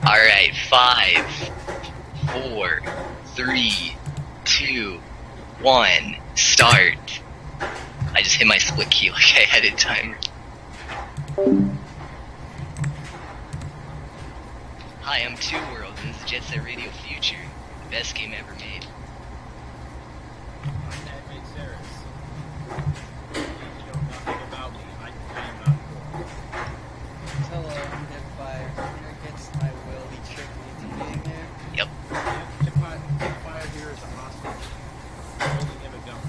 Alright, 5, 4, 3, 2, 1, start. I just hit my split key like I had it timed. Hi, I'm Two World, and this is Jet Set Radio Future, the best game ever made. I'm that big Saris. You know nothing about me. I am not cool. Hello, if I will be tricked into being here. Yep. Fire here is a hostage. Holding him a gun.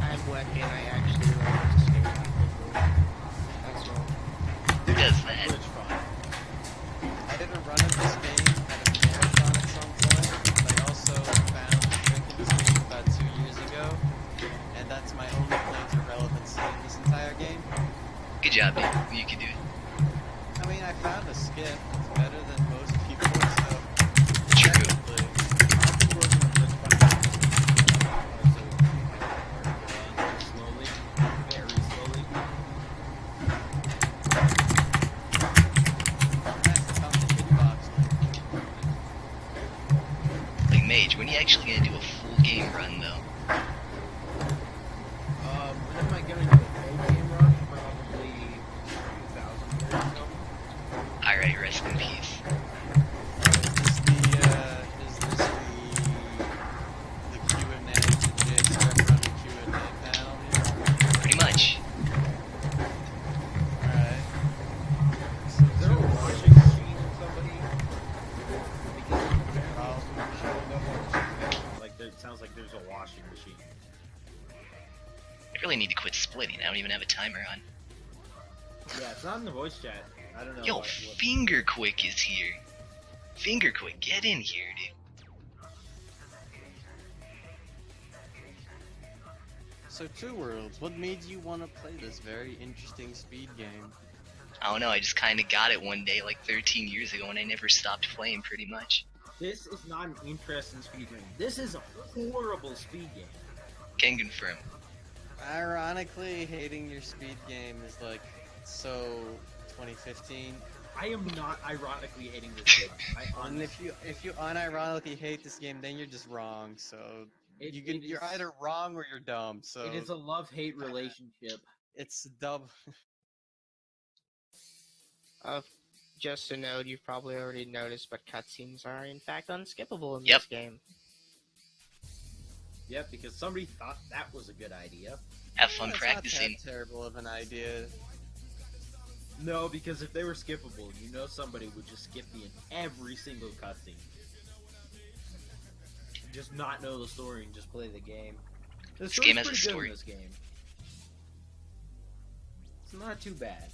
I'm Wecky and I actually like this game. That's all. Who does that? Glitch fire. I did a run of this game at a marathon at some point, but I also found drinking this game about 2 years ago, and that's my only claim to relevance in this entire game. Good job, man. You can do it. I mean, I found a skip. It's better than most people, so... True. technically, Slowly, very slowly. that's the complicated box. Like, Mage, when are you actually gonna do a full game run, though? When am I going to do a full game run? Probably 2,000 years or so. Alright, rest in peace. Is this the Q&A to Jake's running Q&A panel here? Pretty much. Alright. So is there a washing machine in somebody? Because apparently showing up on like it sounds like there's a washing machine. I really need to quit splitting. I don't even have a timer on. Yeah, it's not in the voice chat. I don't know. Yo, what... Finger Quick is here. Finger Quick, get in here, dude. So, Two Worlds, what made you want to play this very interesting speed game? I don't know, I just kinda got it one day like 13 years ago and I never stopped playing pretty much. This is not an interesting speed game. This is a horrible speed game. Can confirm. Ironically, hating your speed game is like so 2015. I am not ironically hating this game. And if you unironically hate this game, then you're just wrong. So you're either wrong or you're dumb. So it is a love-hate relationship. it's double. Just a note, you've probably already noticed, but cutscenes are in fact unskippable in Yep. this game. Yep, because somebody thought that was a good idea. Have fun It's practicing. not that terrible of an idea. No, because if they were skippable, you know somebody would just skip me in every single cutscene. Just not know the story and just play the game. The This story's game has a pretty good story. in this game. It's not too bad.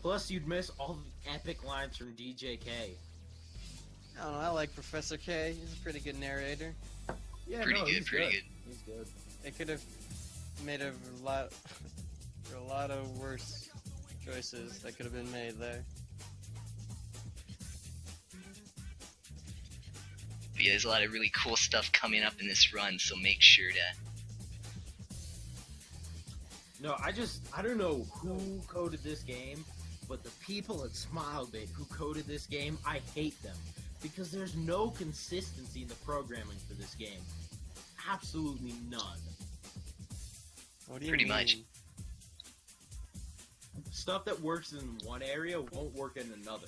Plus, you'd miss all the epic lines from DJK. I don't know. I like Professor K. He's a pretty good narrator. Yeah, Pretty no, good, he's pretty good. He's good. They could have made a lot, for a lot of worse choices that could have been made there. But yeah, there's a lot of really cool stuff coming up in this run, so make sure to... No, I don't know who coded this game, but the people at SmileBit who coded this game, I hate them. Because there's no consistency in the programming for this game. Absolutely none. What do you Pretty mean? much. Stuff that works in one area won't work in another.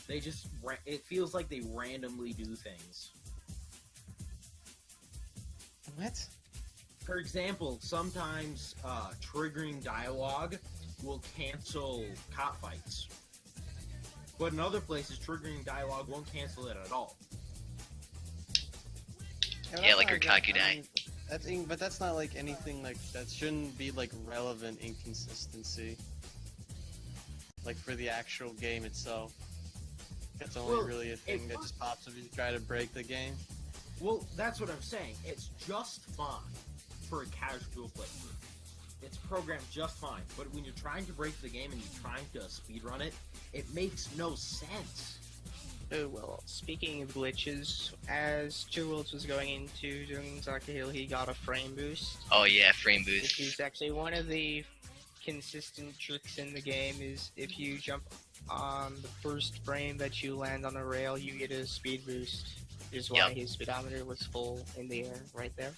They just, it feels like they randomly do things. What? For example, sometimes triggering dialogue will cancel cop fights. But in other places, triggering dialogue won't cancel it at all. Yeah, like Rikakudai. But that's not like anything like that shouldn't be like relevant inconsistency. Like for the actual game itself. That's only Well, really a thing that just pops up if you try to break the game. Well, that's what I'm saying. It's just fine for a casual player. It's programmed just fine. But when you're trying to break the game and you're trying to speedrun it, it makes no sense. Oh, well, speaking of glitches, as Two Worlds was going into doing Zaka Hill, he got a frame boost. Oh yeah, frame Which boost. is actually one of the consistent tricks in the game is if you jump on the first frame that you land on a rail, you get a speed boost. Is why Yep. his speedometer was full in the air right there.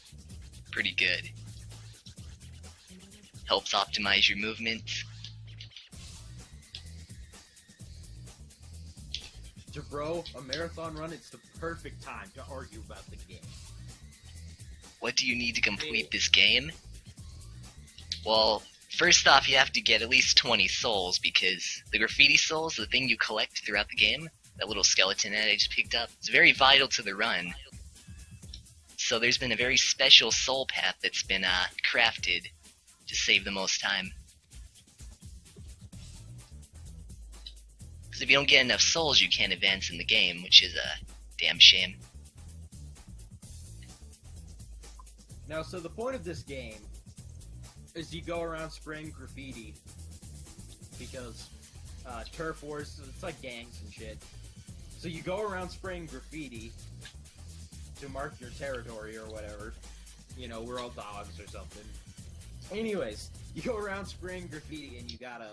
Pretty good. Helps optimize your movements. To bro, a marathon run, it's the perfect time to argue about the game. What do you need to complete this game? Well, first off, you have to get at least 20 souls, because the graffiti souls, the thing you collect throughout the game, that little skeleton head I just picked up, is very vital to the run. So there's been a very special soul path that's been crafted to save the most time. Because if you don't get enough souls, you can't advance in the game, which is a damn shame. Now, so the point of this game is you go around spraying graffiti because turf wars, it's like gangs and shit. So you go around spraying graffiti to mark your territory or whatever. You know, we're all dogs or something. Anyways, you go around spraying graffiti and you gotta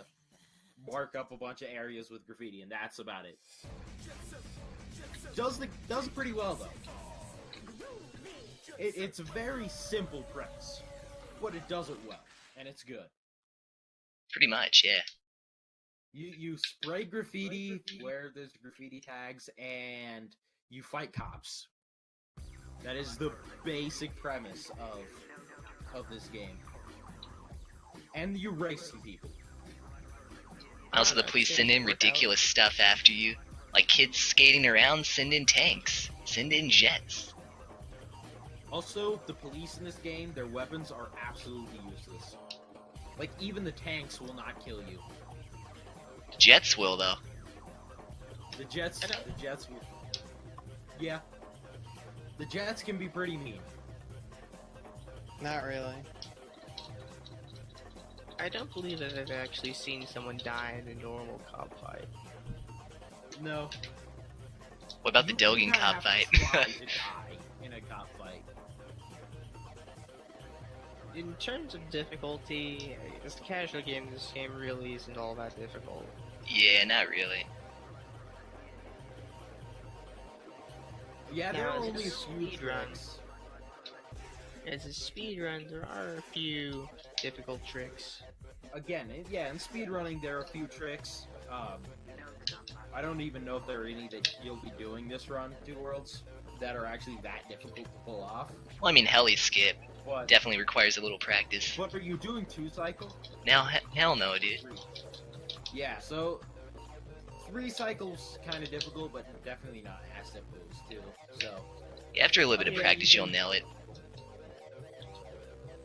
mark up a bunch of areas with graffiti, and that's about it. Does it pretty well though. It's a very simple premise, but it does it well, and it's good. Pretty much, yeah. You spray graffiti where there's graffiti tags, and you fight cops. That is the basic premise of this game. And you race some people. Also, the police send in ridiculous stuff after you. Like kids skating around, send in tanks. Send in jets. Also, the police in this game, their weapons are absolutely useless. Like, even the tanks will not kill you. Jets will, though. The jets will... Yeah. The jets can be pretty mean. Not really. I don't believe that I've actually seen someone die in a normal cop fight. No. What about the You Dogen kinda cop have fight? to try to die in a cop fight. In terms of difficulty, as a casual game, this game really isn't all that difficult. Yeah, not really. Yeah, there are Now, as only a a few speed run, tricks. as a speedrun, there are a few difficult tricks. Again, yeah, in speedrunning there are a few tricks. I don't even know if there are any that you'll be doing this run, Two Worlds, that are actually that difficult to pull off. Well, I mean, heli skip But definitely requires a little practice. what are you doing? 2 cycle? Now, hell no, dude. 3. Yeah, so 3 cycles kind of difficult, but definitely not as difficult as 2. So Yeah, after a little bit of Yeah, practice, you you'll can- nail it.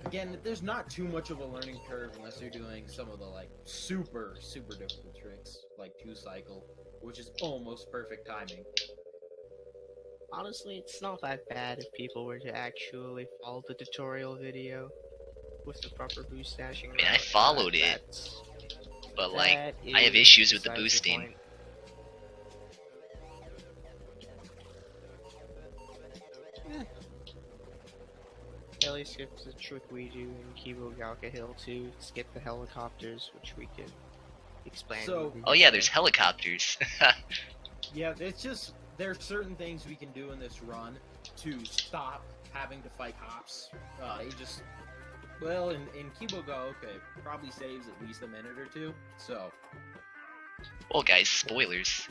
again, there's not too much of a learning curve unless you're doing some of the like super difficult tricks, like 2 cycle, which is almost perfect timing. Honestly, it's not that bad if people were to actually follow the tutorial video with the proper boost dashing. I mean, I route, followed it, that's- But, like, that I have is issues with the beside boosting. point. Heli skip is a trick we do in Kibo Galka Hill to skip the helicopters, which we could expand. So- Oh yeah, there's helicopters. Yeah, it's just there are certain things we can do in this run to stop having to fight cops. It just well, in Kibo Go, okay, probably saves at least a minute or 2. So Well, guys, spoilers.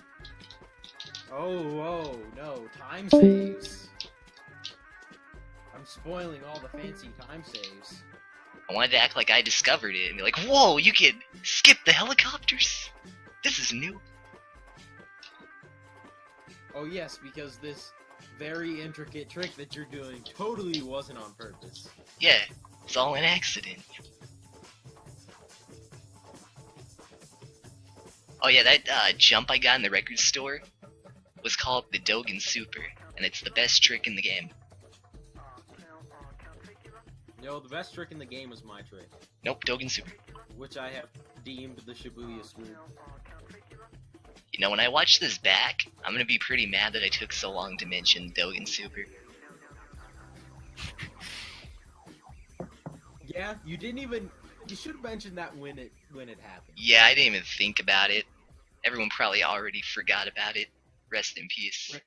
oh no, time saves. I'm spoiling all the fancy time saves. I wanted to act like I discovered it and be like, whoa, you can skip the helicopters? This is new. Oh yes, because this very intricate trick that you're doing totally wasn't on purpose. Yeah, it's all an accident. Oh yeah, that jump I got in the record store was called the Dogen Super, and it's the best trick in the game. No, the best trick in the game is my trick, Nope, Dogen Super. which I have deemed the Shibuya swoop. You know, when I watch this back, I'm gonna be pretty mad that I took so long to mention Dogen Super. Yeah, you didn't even You should have mentioned that when it happened. Yeah, I didn't even think about it. Everyone probably already forgot about it. Rest in peace. Right.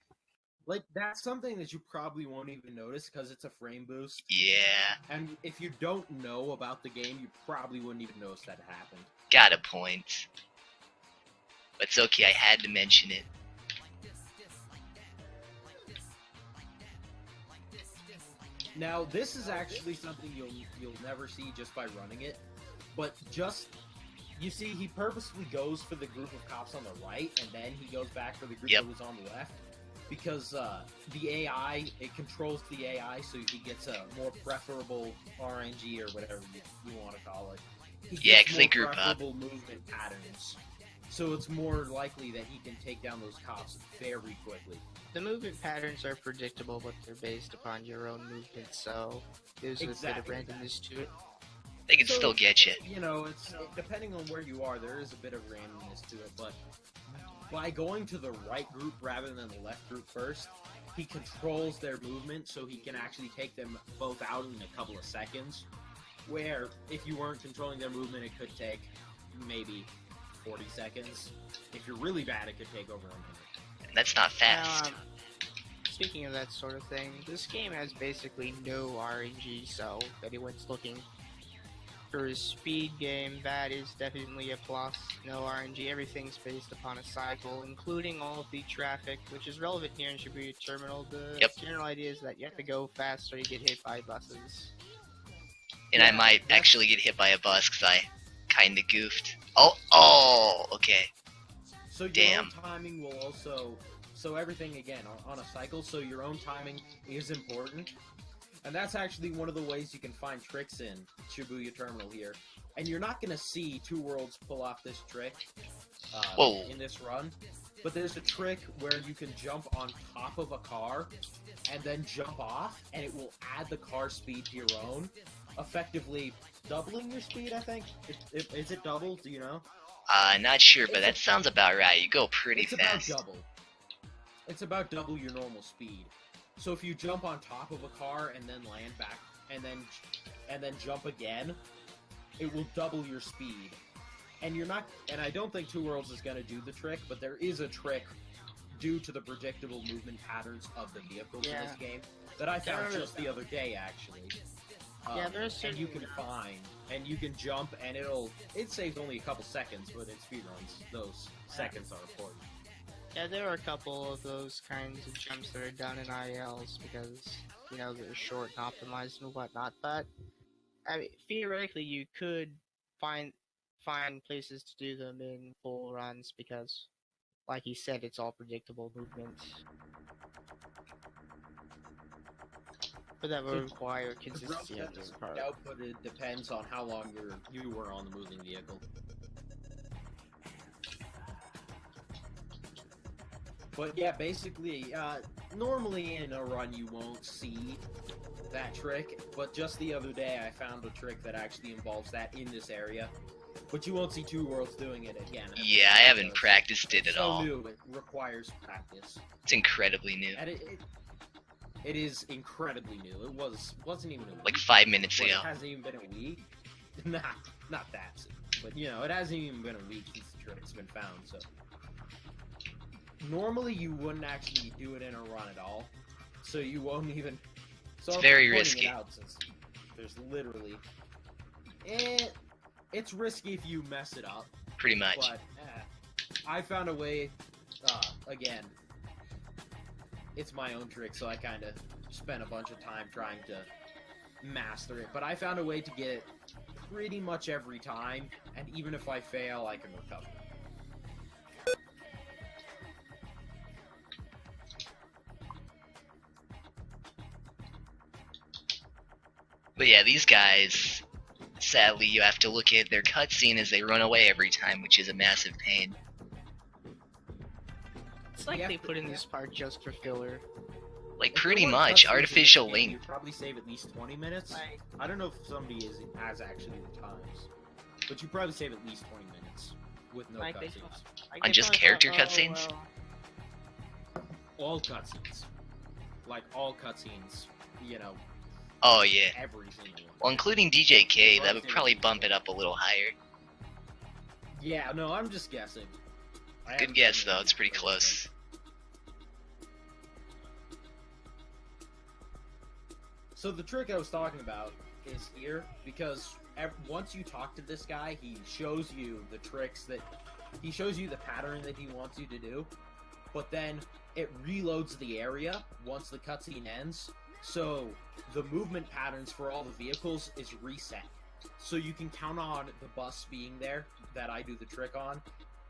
Like, that's something that you probably won't even notice because it's a frame boost. Yeah, And if you don't know about the game, you probably wouldn't even notice that it happened. got a point. But it's okay, I had to mention it. Now, this is actually something you'll never see just by running it. But just, you see, he purposefully goes for the group of cops on the right, and then he goes back for the group Yep. that was on the left. Because the AI, it controls the AI, so he gets a more preferable RNG or whatever you want to call it. He Yeah, gets 'cause more they group up. preferable movement patterns. So it's more likely that he can take down those cops very quickly. The movement patterns are predictable, but they're based upon your own movement, so there's a bit of Exactly. randomness to it. They can So, still get you. You know, it's depending on where you are, there is a bit of randomness to it, but by going to the right group rather than the left group first, he controls their movement so he can actually take them both out in a couple of seconds. Where, if you weren't controlling their movement, it could take maybe 40 seconds. If you're really bad, it could take over a minute. That's not fast. Now, speaking of that sort of thing, this game has basically no RNG, so if anyone's looking for a speed game, that is definitely a plus. No RNG, everything's based upon a cycle, including all of the traffic, which is relevant here in Shibuya Terminal. The Yep. general idea is that you have to go fast or you get hit by buses. And I Yeah, might that's- actually get hit by a bus because I kinda goofed. Oh, okay. So your Damn. own timing will also... So everything, again, on a cycle, so your own timing is important. And that's actually one of the ways you can find tricks in Shibuya Terminal here. And you're not going to see Two Worlds pull off this trick Whoa. in this run. But there's a trick where you can jump on top of a car and then jump off, and it will add the car speed to your own, effectively doubling your speed, I think. Is it double? Do you know? Not sure, but that sounds about right. You go pretty It's fast. about double. It's about double your normal speed. So if you jump on top of a car and then land back and then jump again, it will double your speed. And you're not, and I don't think Two Worlds is going to do the trick, but there is a trick due to the predictable movement patterns of the vehicles in this Yeah. game that I found There- just the other day, actually. Yeah, there's and you certain- can find, and you can jump, and it saves only a couple seconds, but in speedruns, those seconds are important. Yeah, there are a couple of those kinds of jumps that are done in ILs because, you know, they're short and optimized and whatnot, but, I mean, theoretically you could find places to do them in full runs because, like you said, it's all predictable movement. But that would require The consistency on your part. output, it depends on how long you were on the moving vehicle. But yeah, basically, normally in a run you won't see that trick, but just the other day I found a trick that actually involves that in this area. But you won't see Two Worlds doing it again. Yeah, I haven't because practiced it it's at so all. new, it requires practice. It's incredibly new. And it is incredibly new. It wasn't even a week. Like 5 minutes Well, ago. it hasn't even been a week. Nah, not that soon. But you know, it hasn't even been a week since the trick's been found. So normally you wouldn't actually do it in a run at all. So you won't even. So It's I'm very pointing risky. It out since there's literally. It's risky if you mess it up. Pretty much. But I found a way. Again, it's my own trick, so I kind of spent a bunch of time trying to master it. But I found a way to get it pretty much every time, and even if I fail, I can recover. But yeah, these guys, sadly, you have to look at their cutscene as they run away every time, which is a massive pain. It's like Yeah, they put in this part just for filler. Like, If there pretty weren't much. cutscenes in Artificial this game, link. you'd probably save at least 20 minutes. Like, I don't know if somebody has actually the times, but you probably save at least 20 minutes with no Like they- cutscenes. like On they just probably character thought, cutscenes? All cutscenes, like all cutscenes, you know, Oh yeah. Every single one. Well, including DJK, that would probably bump it up a little higher. Yeah, no, I'm just guessing. I Good haven't guess seen though, any it's pretty first close. So the trick I was talking about is here, because once you talk to this guy, he shows you the tricks that... He shows you the pattern that he wants you to do, but then it reloads the area once the cutscene ends, so the movement patterns for all the vehicles is reset. So you can count on the bus being there, that I do the trick on.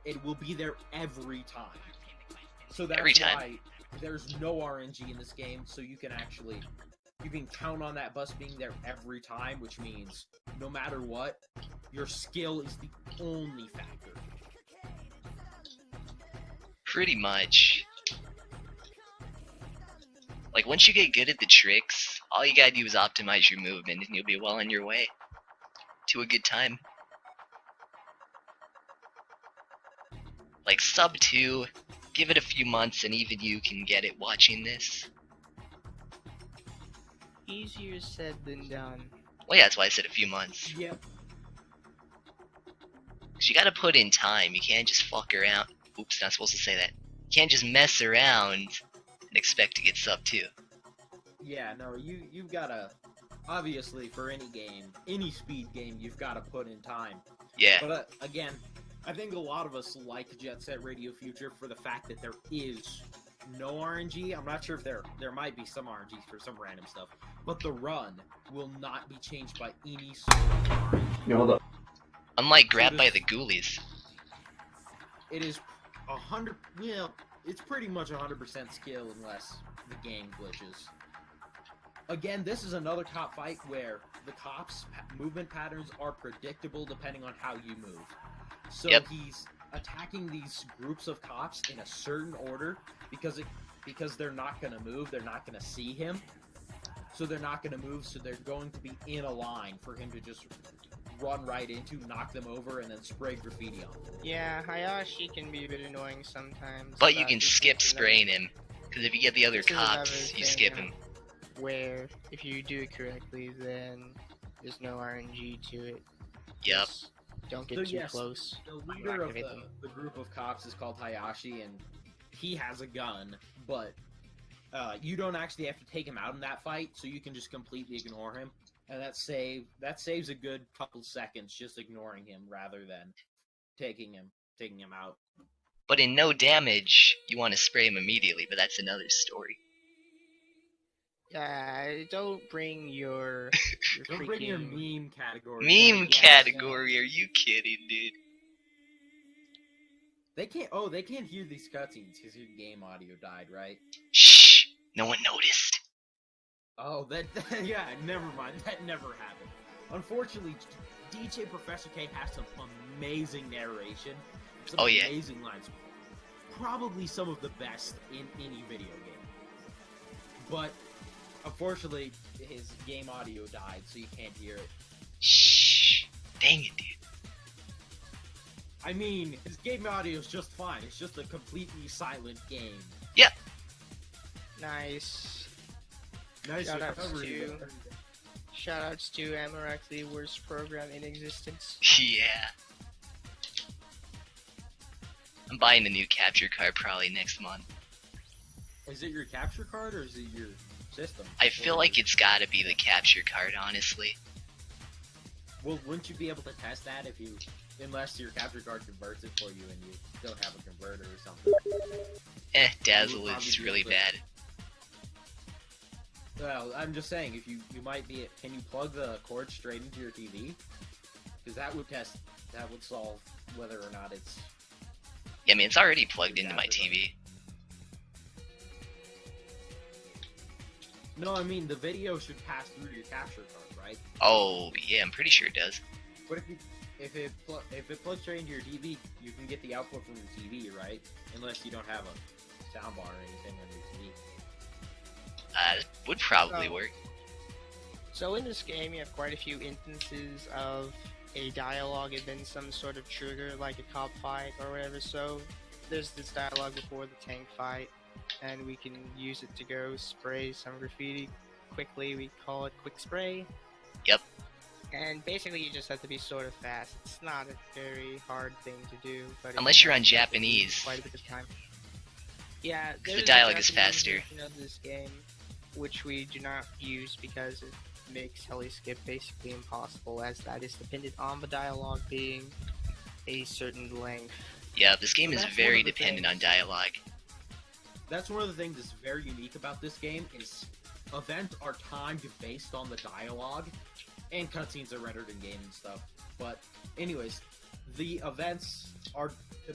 It will be there every time. So that's Every time. why there's no RNG in this game, so you can actually... You can count on that bus being there every time, which means no matter what, your skill is the only factor. Pretty much. Like, once you get good at the tricks, all you gotta do is optimize your movement, and you'll be well on your way to a good time. Like, sub 2, give it a few months, and even you can get it watching this. Easier said than done. Well, yeah, that's why I said a few months. Yep. Because you gotta put in time, you can't just fuck around. Oops, not supposed to say that. You can't just mess around and expect to get sub 2. Yeah, no, you've gotta... Obviously, for any game, any speed game, you've gotta put in time. Yeah. But again, I think a lot of us like Jet Set Radio Future for the fact that there is no RNG. I'm not sure if there might be some RNG for some random stuff, but the run will not be changed by any sort of RNG. Yeah, hold up. Unlike Grab by the Ghoulies. It is 100. Well, it's pretty much 100% skill unless the game glitches. Again, this is another cop fight where the cops' movement patterns are predictable depending on how you move. So Yep. he's attacking these groups of cops in a certain order because they're not going to move, they're not going to see him. So they're not going to move, so they're going to be in a line for him to just run right into, knock them over, and then spray graffiti on them. Yeah, Hayashi can be a bit annoying sometimes. But you can this skip is spraying him. Because if you get the other this is another cops, you thing, skip him. Where, if you do it correctly, then there's no RNG to it. Yep. Just don't get So too yes, close. The when you leader of activate them. the group of cops is called Hayashi, and he has a gun, but you don't actually have to take him out in that fight, so you can just completely ignore him, and that saves a good couple seconds just ignoring him rather than taking him out. But in no damage, you want to spray him immediately, but that's another story. Yeah, don't bring your Don't bring your freaking- meme category. Meme Yeah, category, are you kidding, dude? They can't hear these cutscenes because your game audio died, right? Shh! No one noticed. Oh, yeah, never mind. That never happened. Unfortunately, DJ Professor K has some amazing narration. Some Oh, yeah. amazing lines. Probably some of the best in any video game. But, unfortunately, his game audio died, so you can't hear it. Shh! Dang it, dude. I mean, his game audio is just fine. It's just a completely silent game. Nice. Nice Shoutouts recovery. to- Shoutouts to Amarak, the worst program in existence. Yeah. I'm buying a new capture card probably next month. Is it your capture card or is it your system? I feel like it's gotta be the capture card, honestly. Well, wouldn't you be able to test that unless your capture card converts it for you and you don't have a converter or something? Dazzle probably is be really able to- bad. Well, I'm just saying, if you might be, can you plug the cord straight into your TV? Because that would solve whether or not it's... Yeah, I mean, it's already plugged into my TV. No, I mean, the video should pass through your capture card, right? Oh, yeah, I'm pretty sure it does. But if it plugs straight into your TV, you can get the output from your TV, right? Unless you don't have a soundbar or anything on your TV. It would probably Oh. work. So in this game, you have quite a few instances of a dialogue and then some sort of trigger, like a cop fight or whatever. So there's this dialogue before the tank fight, and we can use it to go spray some graffiti. quickly, we call it quick spray. Yep. And basically, you just have to be sort of fast. It's not a very hard thing to do, but Unless you're on Japanese. quite a bit of time. Yeah, The there's a dialogue is Japanese faster. version of this game, which we do not use because it makes heli skip basically impossible, as that is dependent on the dialogue being a certain length. Yeah, this game So is that's very one of the dependent on things. dialogue. That's one of the things that's very unique about this game is events are timed based on the dialogue, and cutscenes are rendered in game and stuff. But anyways, the events are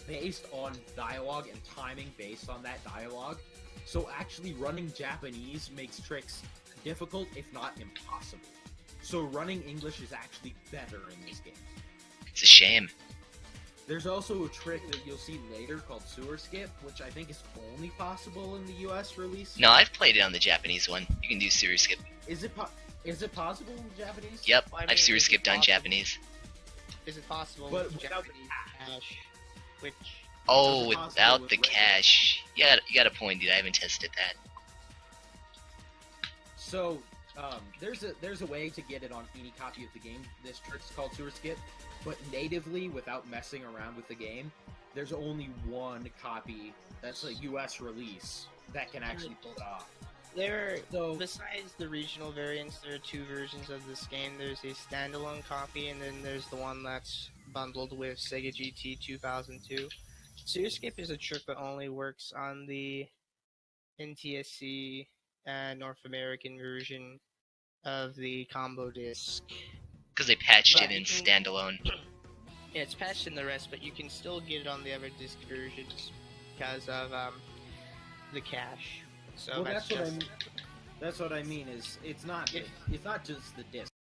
based on dialogue and timing based on that dialogue. So actually running Japanese makes tricks difficult, if not impossible. So running English is actually better in this game. It's a shame. There's also a trick that you'll see later called sewer skip, which I think is only possible in the US release. No, I've played it on the Japanese one. You can do sewer skip. Is it possible in Japanese? Yep, Well, I I've mean, sewer is it skipped on possible? Japanese. Is it possible But with without Japanese the cash? Which Oh, Is it possible without with the regular- cache. Yeah, you got a point, dude. I haven't tested that. So, there's a way to get it on any copy of the game. This trick's called sewer skip, but natively, without messing around with the game, there's only one copy that's a US release that can actually pull it off. there, So, besides the regional variants, there are two versions of this game. There's a standalone copy, and then there's the one that's bundled with Sega GT 2002. Sewer skip is a trick that only works on the NTSC North American version of the combo disc. Because they patched But it in you can- standalone. Yeah, it's patched in the rest, but you can still get it on the other disc versions because of the cache. So well, that's that's what I just mean. That's what I mean. Is it's not just the disc.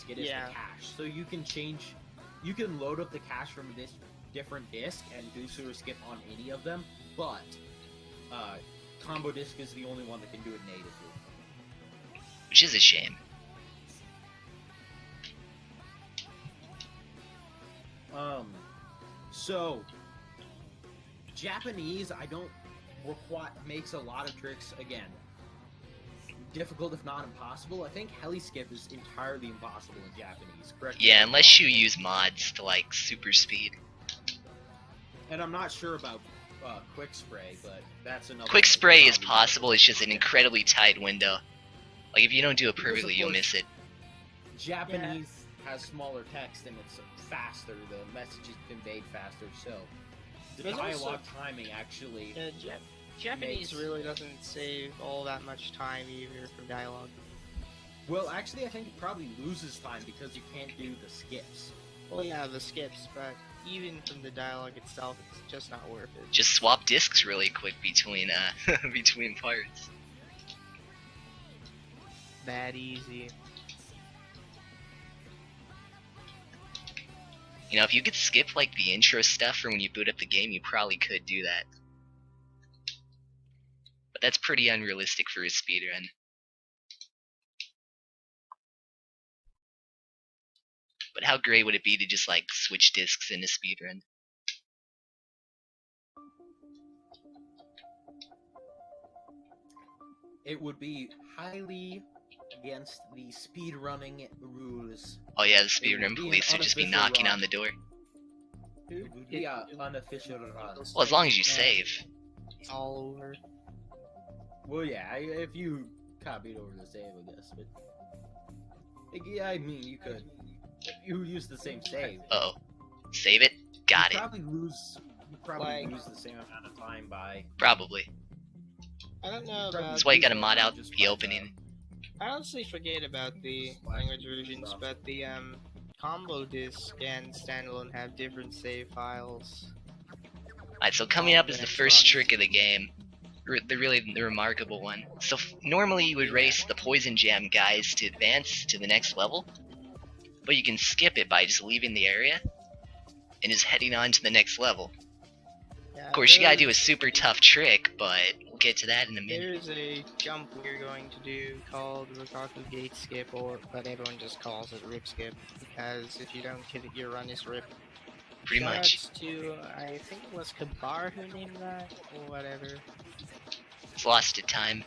It is Yeah. the cache, so you can change. You can load up the cache from this different disc and do sewer skip on any of them, but combo disc is the only one that can do it natively. Which is a shame. So Japanese, I don't require makes a lot of tricks again difficult if not impossible. I think heli skip is entirely impossible in Japanese. Correct? me if Yeah, I'm unless you wrong. use mods to like super speed. And I'm not sure about quick spray, but that's another. Quick one that spray we'll is probably possible, never it's just an get. incredibly tight window. Like if you don't do it Because of perfectly, you'll course- miss it. Japanese has smaller text and it's faster. The message is conveyed faster, so the There's also- dialogue timing actually. Japanese makes- really doesn't save all that much time either for dialogue. Well, actually, I think it probably loses time because you can't do the skips. Well, yeah, the skips, but even from the dialogue itself, it's just not worth it. Just swap discs really quick between between parts. That easy. You know, if you could skip like the intro stuff for when you boot up the game, you probably could do that. But that's pretty unrealistic for a speedrun. But how great would it be to just like switch discs in a speedrun? It would be highly against the speedrunning rules. Oh yeah, the would speedrun be an police would just be unofficial knocking run. on the door. It would be an unofficial run. Well, as long as you Yeah. save. All over. Well, yeah, if you copied over the save, I guess. But yeah, I mean, you could. If you use the same save, Uh oh. Save it? Got you it. probably lose. You probably Like- lose the same amount of time by. Probably. I don't know Probably about. That's why you gotta lose mod time out just the by opening. I honestly forget about the language versions, but the combo disc and standalone have different save files. Alright, so coming up is the first trick of the game. The remarkable one. So normally you would race the poison jam guys to advance to the next level, but you can skip it by just leaving the area and just heading on to the next level. Yeah, Of course, you gotta do a there's- super tough trick, but we'll get to that in a minute. There's a jump we're going to do called Rokaku Gate Skip, but everyone just calls it Rip Skip, because if you don't hit it, your run is ripped. Pretty much. Shoutouts to, I think it was Kabar who named that, or whatever. It's lost to time.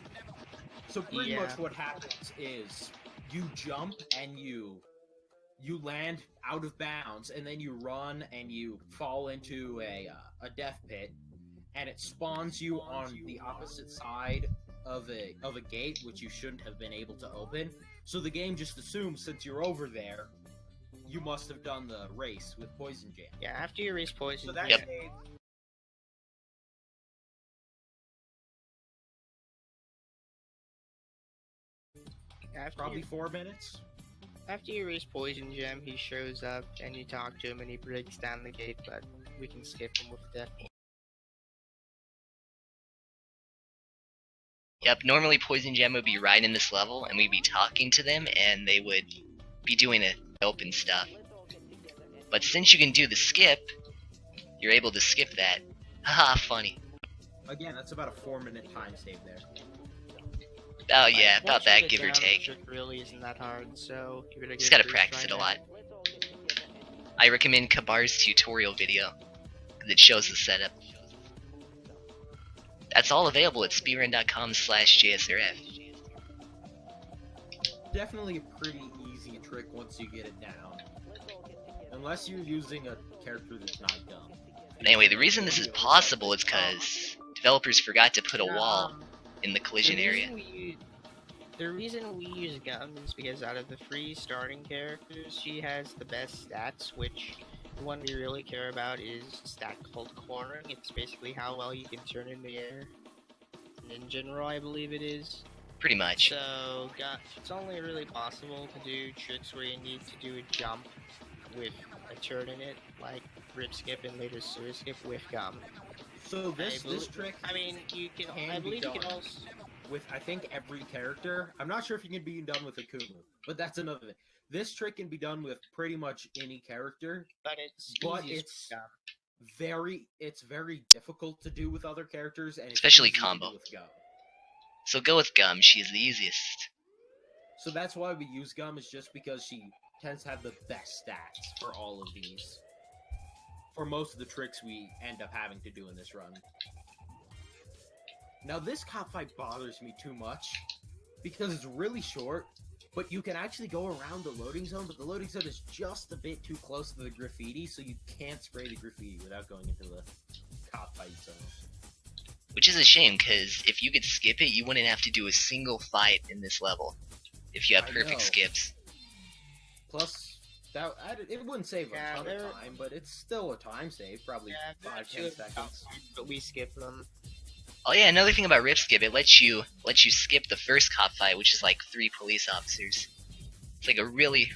So pretty Yeah. much what happens is you jump and you land out of bounds, and then you run and you fall into a death pit, and it spawns you on the opposite side of a gate, which you shouldn't have been able to open. So the game just assumes since you're over there, you must have done the race with Poison Jam. Yeah, after you race Poison So that Yep. saved after probably you, 4 minutes. after you race Poison Gem, he shows up and you talk to him and he breaks down the gate, but we can skip him with death. Yep, normally Poison Gem would be right in this level, and we'd be talking to them, and they would be doing open stuff. But since you can do the skip, you're able to skip that. Haha, funny. Again, that's about a 4-minute time save there. Oh yeah, Once about you that, get give or down, the take. trick really isn't that hard, so give it a Just good gotta first practice try it a now. lot. I recommend Kabar's tutorial video, because it shows the setup. That's all available at speedrun.com/JSRF. Definitely a pretty easy trick once you get it down. Unless you're using a character that's not dumb. Anyway, the reason this is possible is because developers forgot to put a wall in the collision area. The reason we use Gum is because out of the free starting characters, she has the best stats, which the one we really care about is a stat called cornering. It's basically how well you can turn in the air. And in general, I believe it is. Pretty much. So, it's only really possible to do tricks where you need to do a jump with a turn in it, like rip skip and later sewer skip with Gum. So this trick I mean, you can. Can I be believe you can done. also. with I think every character. I'm not sure if you can be done with Akumu, but that's another thing. This trick can be done with pretty much any character, But it's but easiest it's with Gum. very difficult to do with other characters, and it's Especially easy to do combo. with Gum. So go with Gum, she's the easiest. So that's why we use Gum, is just because she tends to have the best stats for all of these. For most of the tricks we end up having to do in this run. Now this cop fight bothers me too much, because it's really short, but you can actually go around the loading zone, but the loading zone is just a bit too close to the graffiti, so you can't spray the graffiti without going into the cop fight zone. Which is a shame, because if you could skip it, you wouldn't have to do a single fight in this level. If you have I perfect know. skips. Plus, it wouldn't save a Yeah, ton of there- time, but it's still a time save, probably Yeah, there are 5-10 two seconds. but we skip them. Oh yeah, another thing about Rip Skip, it lets you skip the first cop fight, which is like 3 police officers. It's like a really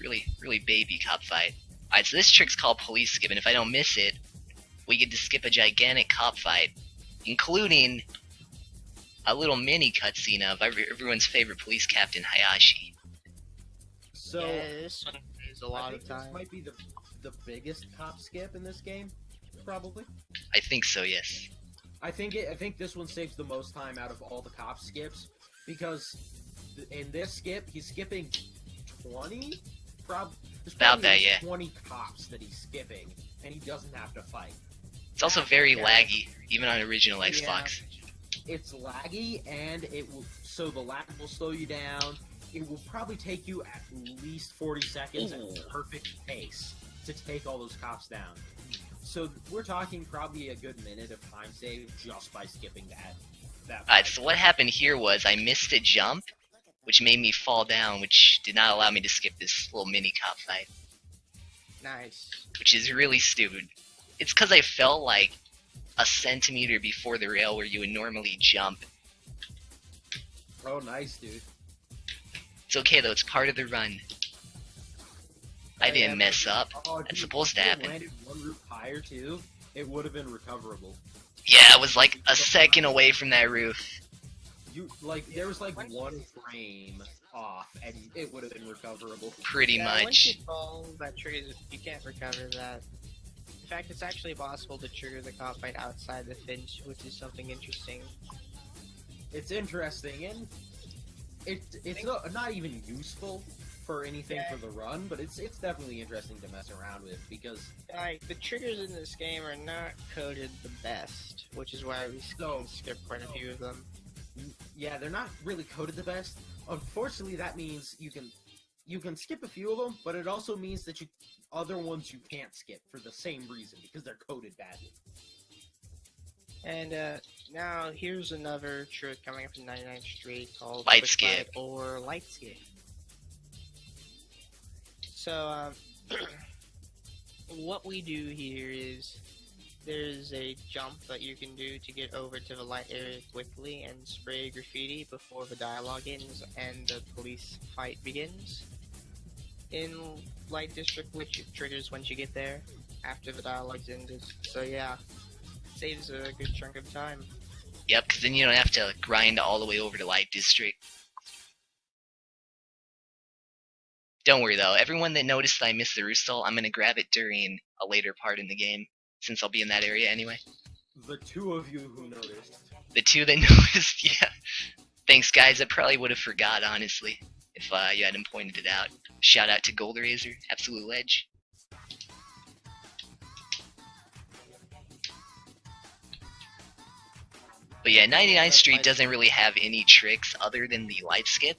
baby cop fight. Alright, so this trick's called Police Skip, and if I don't miss it, we get to skip a gigantic cop fight, including a little mini cutscene of everyone's favorite police captain, Hayashi. So, Yeah, this one saves a I lot think of this time. might be the biggest cop skip in this game, probably. I think so, yes. I think this one saves the most time out of all the cop skips, because in this skip he's skipping 20. There's About probably that, like yeah. 20 cops that he's skipping, and he doesn't have to fight. It's also very Yeah. laggy, even on original Yeah. Xbox. It's laggy, and so the lag will slow you down. It will probably take you at least 40 seconds Ooh. at perfect pace to take all those cops down. So we're talking probably a good minute of time save just by skipping that. Alright, so what happened here was I missed a jump, which made me fall down, which did not allow me to skip this little mini cop fight, Nice. which is really stupid. It's because I fell like a centimeter before the rail where you would normally jump. Oh, nice, dude. It's okay though, it's part of the run. I Oh, didn't yeah, mess but- up. Oh, That's dude, supposed to if you happen. landed one roof higher too, it would have been recoverable. Yeah, I was like a second away from that roof. There was like one frame off, and it would have been recoverable. Pretty Yeah, once you much. fall, that triggers. You can't recover that. In fact, it's actually possible to trigger the cop fight outside the fence, which is something interesting. It's interesting, and it's not even useful for anything for the run, but it's definitely interesting to mess around with because Like, the triggers in this game are not coded the best, which is why we skip quite a few of them. yeah, they're not really coded the best. Unfortunately, that means you can skip a few of them, but it also means that other ones you can't skip for the same reason because they're coded badly. And now here's another trick coming up in 99th Street called Light quick skip. slide or light skip. So what we do here is there's a jump that you can do to get over to the light area quickly and spray graffiti before the dialogue ends and the police fight begins. In Light District, which it triggers once you get there after the dialogue's ended. So yeah, saves a good chunk of time. Yep, because then you don't have to grind all the way over to Light District. Don't worry though, everyone that noticed that I missed the roost stall, I'm gonna grab it during a later part in the game, since I'll be in that area anyway. The two of you who noticed. The two that noticed, yeah. Thanks guys, I probably would have forgot, honestly, if you hadn't pointed it out. Shout out to Gold Razor, absolute ledge. But yeah, 99th Street doesn't really have any tricks other than the light skip.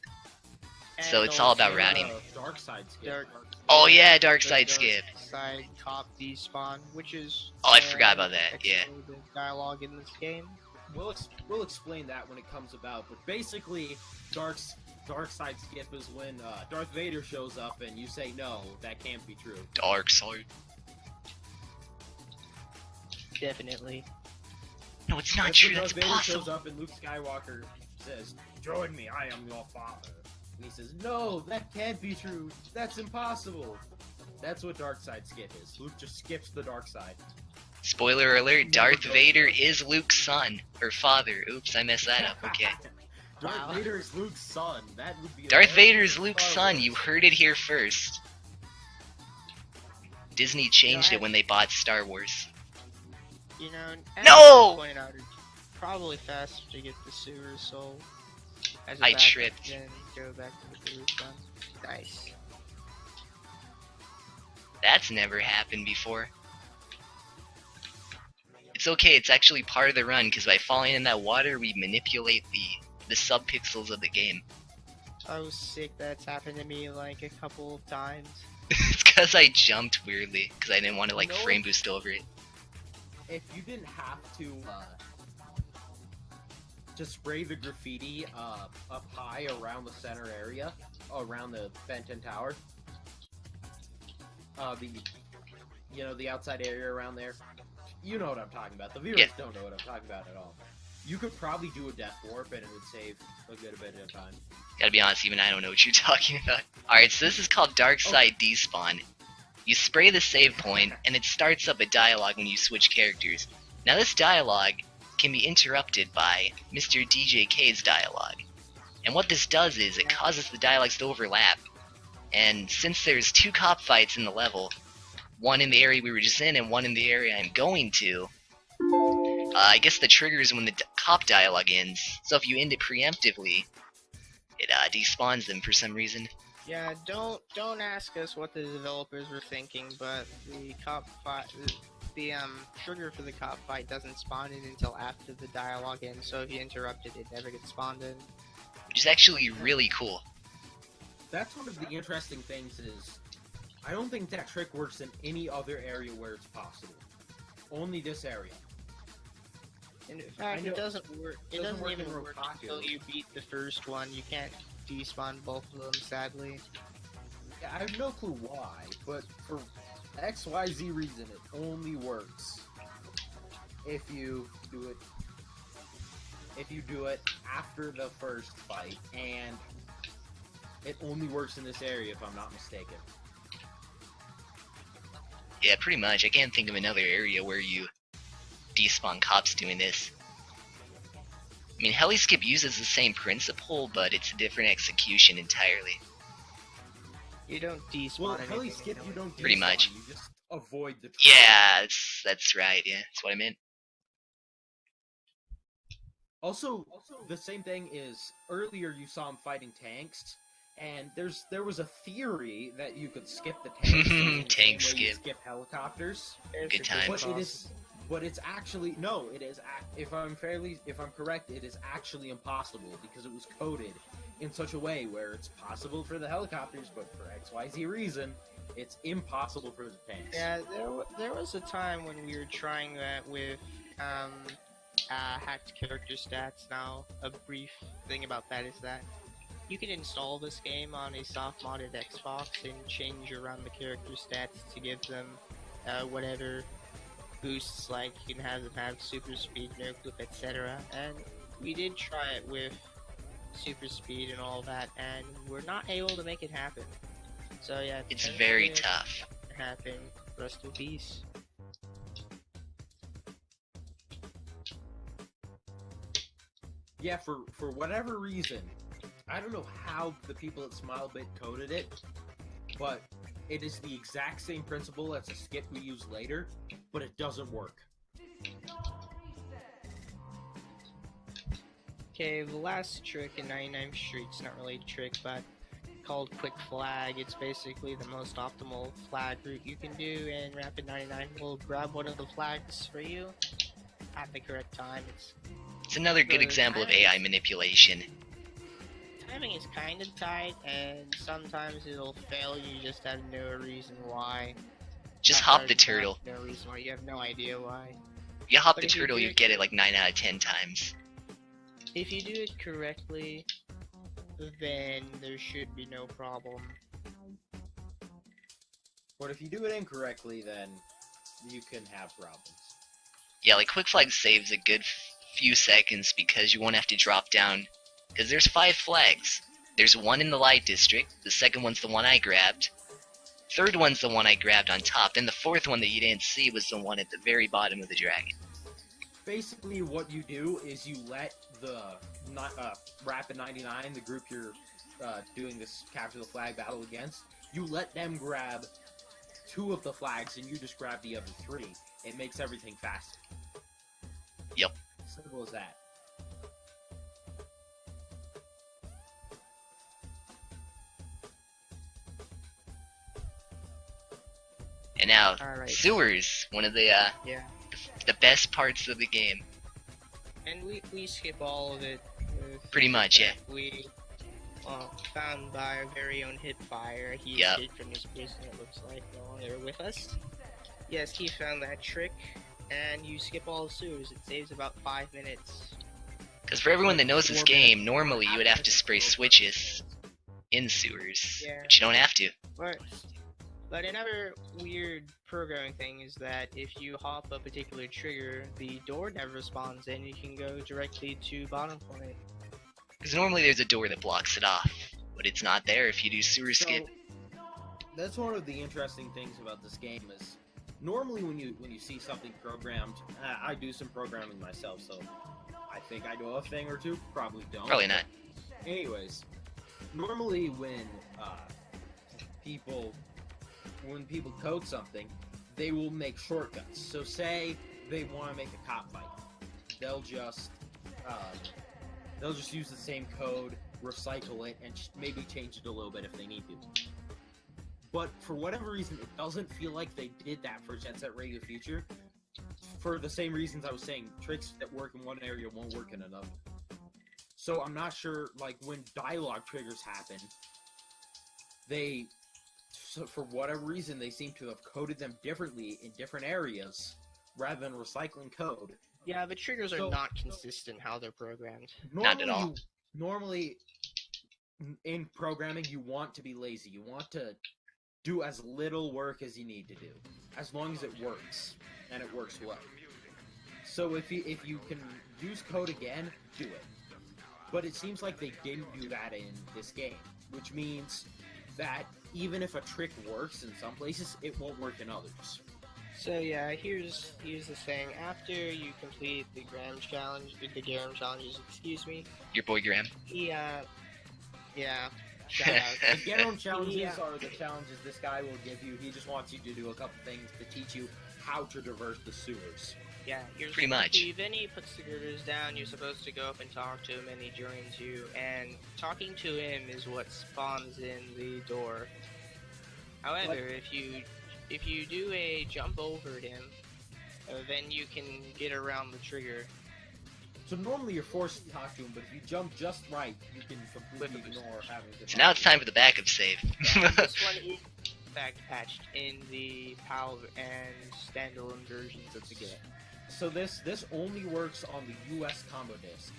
So it's all about routing. Dark side skip. Oh yeah, dark side skip. Side cop despawn, which is Oh, I forgot about that. Yeah. Dialogue in this game. We'll explain that when it comes about. But basically, dark side skip is when Darth Vader shows up and you say no, that can't be true. Dark side. Definitely. No, it's not That's true. when That's Darth Vader shows possible. up and Luke Skywalker says, "Join me, I am your father." And he says, "No, that can't be true. That's impossible." That's what dark side skip is. Luke just skips the dark side. Spoiler alert: Darth Vader is Luke's son or father. Oops, I messed that up. Okay. Darth Vader is Luke's son. That would be. Darth Vader is Luke's son. You heard it here first. Disney changed it when they bought Star Wars. You know, No! Pointed out, it's probably faster to get the sewer soul. As a I backup tripped. Then go back to the roof gun. Nice. That's never happened before. It's okay, it's actually part of the run, because by falling in that water, we manipulate the subpixels of the game. I was sick. That's happened to me like a couple of times. It's because I jumped weirdly, because I didn't want to like No. frame boost over it. If you didn't have to spray the graffiti up high around the center area, around the Benton Tower, the outside area around there, you know what I'm talking about. The viewers don't know what I'm talking about at all. You could probably do a death warp and it would save a good bit of time. Gotta be honest, even I don't know what you're talking about. Alright, so this is called Dark Side Despawn. You spray the save point, and it starts up a dialogue when you switch characters. Now this dialogue can be interrupted by Mr. DJK's dialogue. And what this does is, it causes the dialogues to overlap. And since there's two cop fights in the level, one in the area we were just in, and one in the area I'm going to, I guess the trigger is when the cop dialogue ends. So if you end it preemptively, it despawns them for some reason. Yeah, don't ask us what the developers were thinking, but the cop fight, the trigger for the cop fight doesn't spawn in until after the dialogue ends. So if you interrupt it, it never gets spawned in. Which is actually really cool. That's one of the interesting things is, I don't think that trick works in any other area where it's possible. Only this area. In fact, it doesn't work. It doesn't work even in work Rokaku. until you beat the first one. You can't despawn both of them, sadly. Yeah, I have no clue why, but for XYZ reason, it only works if you do it. If you do it after the first fight, and it only works in this area, if I'm not mistaken. Yeah, pretty much. I can't think of another area where you despawn cops doing this. I mean, Heliskip uses the same principle, but it's a different execution entirely. You don't despawn Well, anything. Heli Skip, you don't Pretty despawn, much. You just avoid the. Yeah, that's right. Yeah, that's what I meant. Also, the same thing is, earlier you saw him fighting tanks, And there was a theory that you could skip the tanks. in the Tank same way you skip. skip helicopters. Good times. But it's actually no. It is if I'm correct, it is actually impossible because it was coded in such a way where it's possible for the helicopters, but for XYZ reason, it's impossible for the tanks. Yeah, there was a time when we were trying that with hacked character stats. Now, a brief thing about that is that you can install this game on a soft modded Xbox and change around the character stats to give them whatever boosts, like you can have them have super speed, no clip, etc. And we did try it with super speed and all that, and we're not able to make it happen. So yeah, It's very tough. Happen. Rest in peace. Yeah, for whatever reason, I don't know how the people at SmileBit coded it, but it is the exact same principle as a skip we use later, but it doesn't work. Okay, the last trick in 99th Street's not really a trick, but called Quick Flag. It's basically the most optimal flag route you can do, and Rapid 99 will grab one of the flags for you at the correct time. It's another good example of AI manipulation. Timing is kind of tight, and sometimes it'll fail. You just have no reason why. Just hop the turtle. No reason why. You have no idea why. You hop But the if you turtle, do you it- get it like 9 out of 10 times. If you do it correctly, then there should be no problem. But if you do it incorrectly, then you can have problems. Yeah, like Quick Flag saves a good few seconds because you won't have to drop down. Because there's 5 flags. There's one in the light district, the second one's the one I grabbed, third one's the one I grabbed on top, and the fourth one that you didn't see was the one at the very bottom of the dragon. Basically, what you do is you let the Rapid 99, the group you're doing this capture the flag battle against, you let them grab 2 of the flags and you just grab the other 3. It makes everything faster. Yep. Simple as that. And now, Alright. sewers, one of the Yeah. the best parts of the game. And we skip all of it. Pretty much, yeah. We found by our very own Hipfire. He Yep. escaped from his prison, it looks like, no longer with us. Yes, he found that trick, and you skip all the sewers. It saves about 5 minutes. Because for everyone that knows this 4 game, minutes. normally you would have to spray switches in sewers, Yeah. but you don't have to. But another weird programming thing is that if you hop a particular trigger, the door never responds and you can go directly to bottom point. Because normally there's a door that blocks it off, but it's not there if you do sewer skip. So, that's one of the interesting things about this game is normally when you see something programmed, I do some programming myself, so I think I know a thing or two. Probably don't. Probably not. Anyways, normally when people code something, they will make shortcuts. So say they want to make a cop fight, they'll just use the same code, recycle it, and maybe change it a little bit if they need to. But for whatever reason, it doesn't feel like they did that for Jet Set Radio Future. For the same reasons I was saying, tricks that work in one area won't work in another. So I'm not sure, like, when dialogue triggers happen, for whatever reason, they seem to have coded them differently in different areas, rather than recycling code. Yeah, the triggers So- are not consistent how they're programmed. Not at all. Normally, in programming, you want to be lazy. You want to do as little work as you need to do, as long as it works, and it works well. So if you can use code again, do it. But it seems like they didn't do that in this game, which means that even if a trick works in some places, it won't work in others. So yeah, here's the thing. After you complete the Graham challenges, excuse me. Your boy Graham. Yeah. Shout out. The Garum challenges Yeah. are the challenges this guy will give you. He just wants you to do a couple things to teach you how to traverse the sewers. Yeah, Pretty much. Then he puts the girders down. You're supposed to go up and talk to him, and he joins you. And talking to him is what spawns in the door. However, if you do a jump over him, then you can get around the trigger. So normally you're forced to talk to him, but if you jump just right, you can completely With- ignore having to. So now it's time for the backup save. This one is in fact patched in the PAL and standalone versions of the game. So this only works on the US combo disc.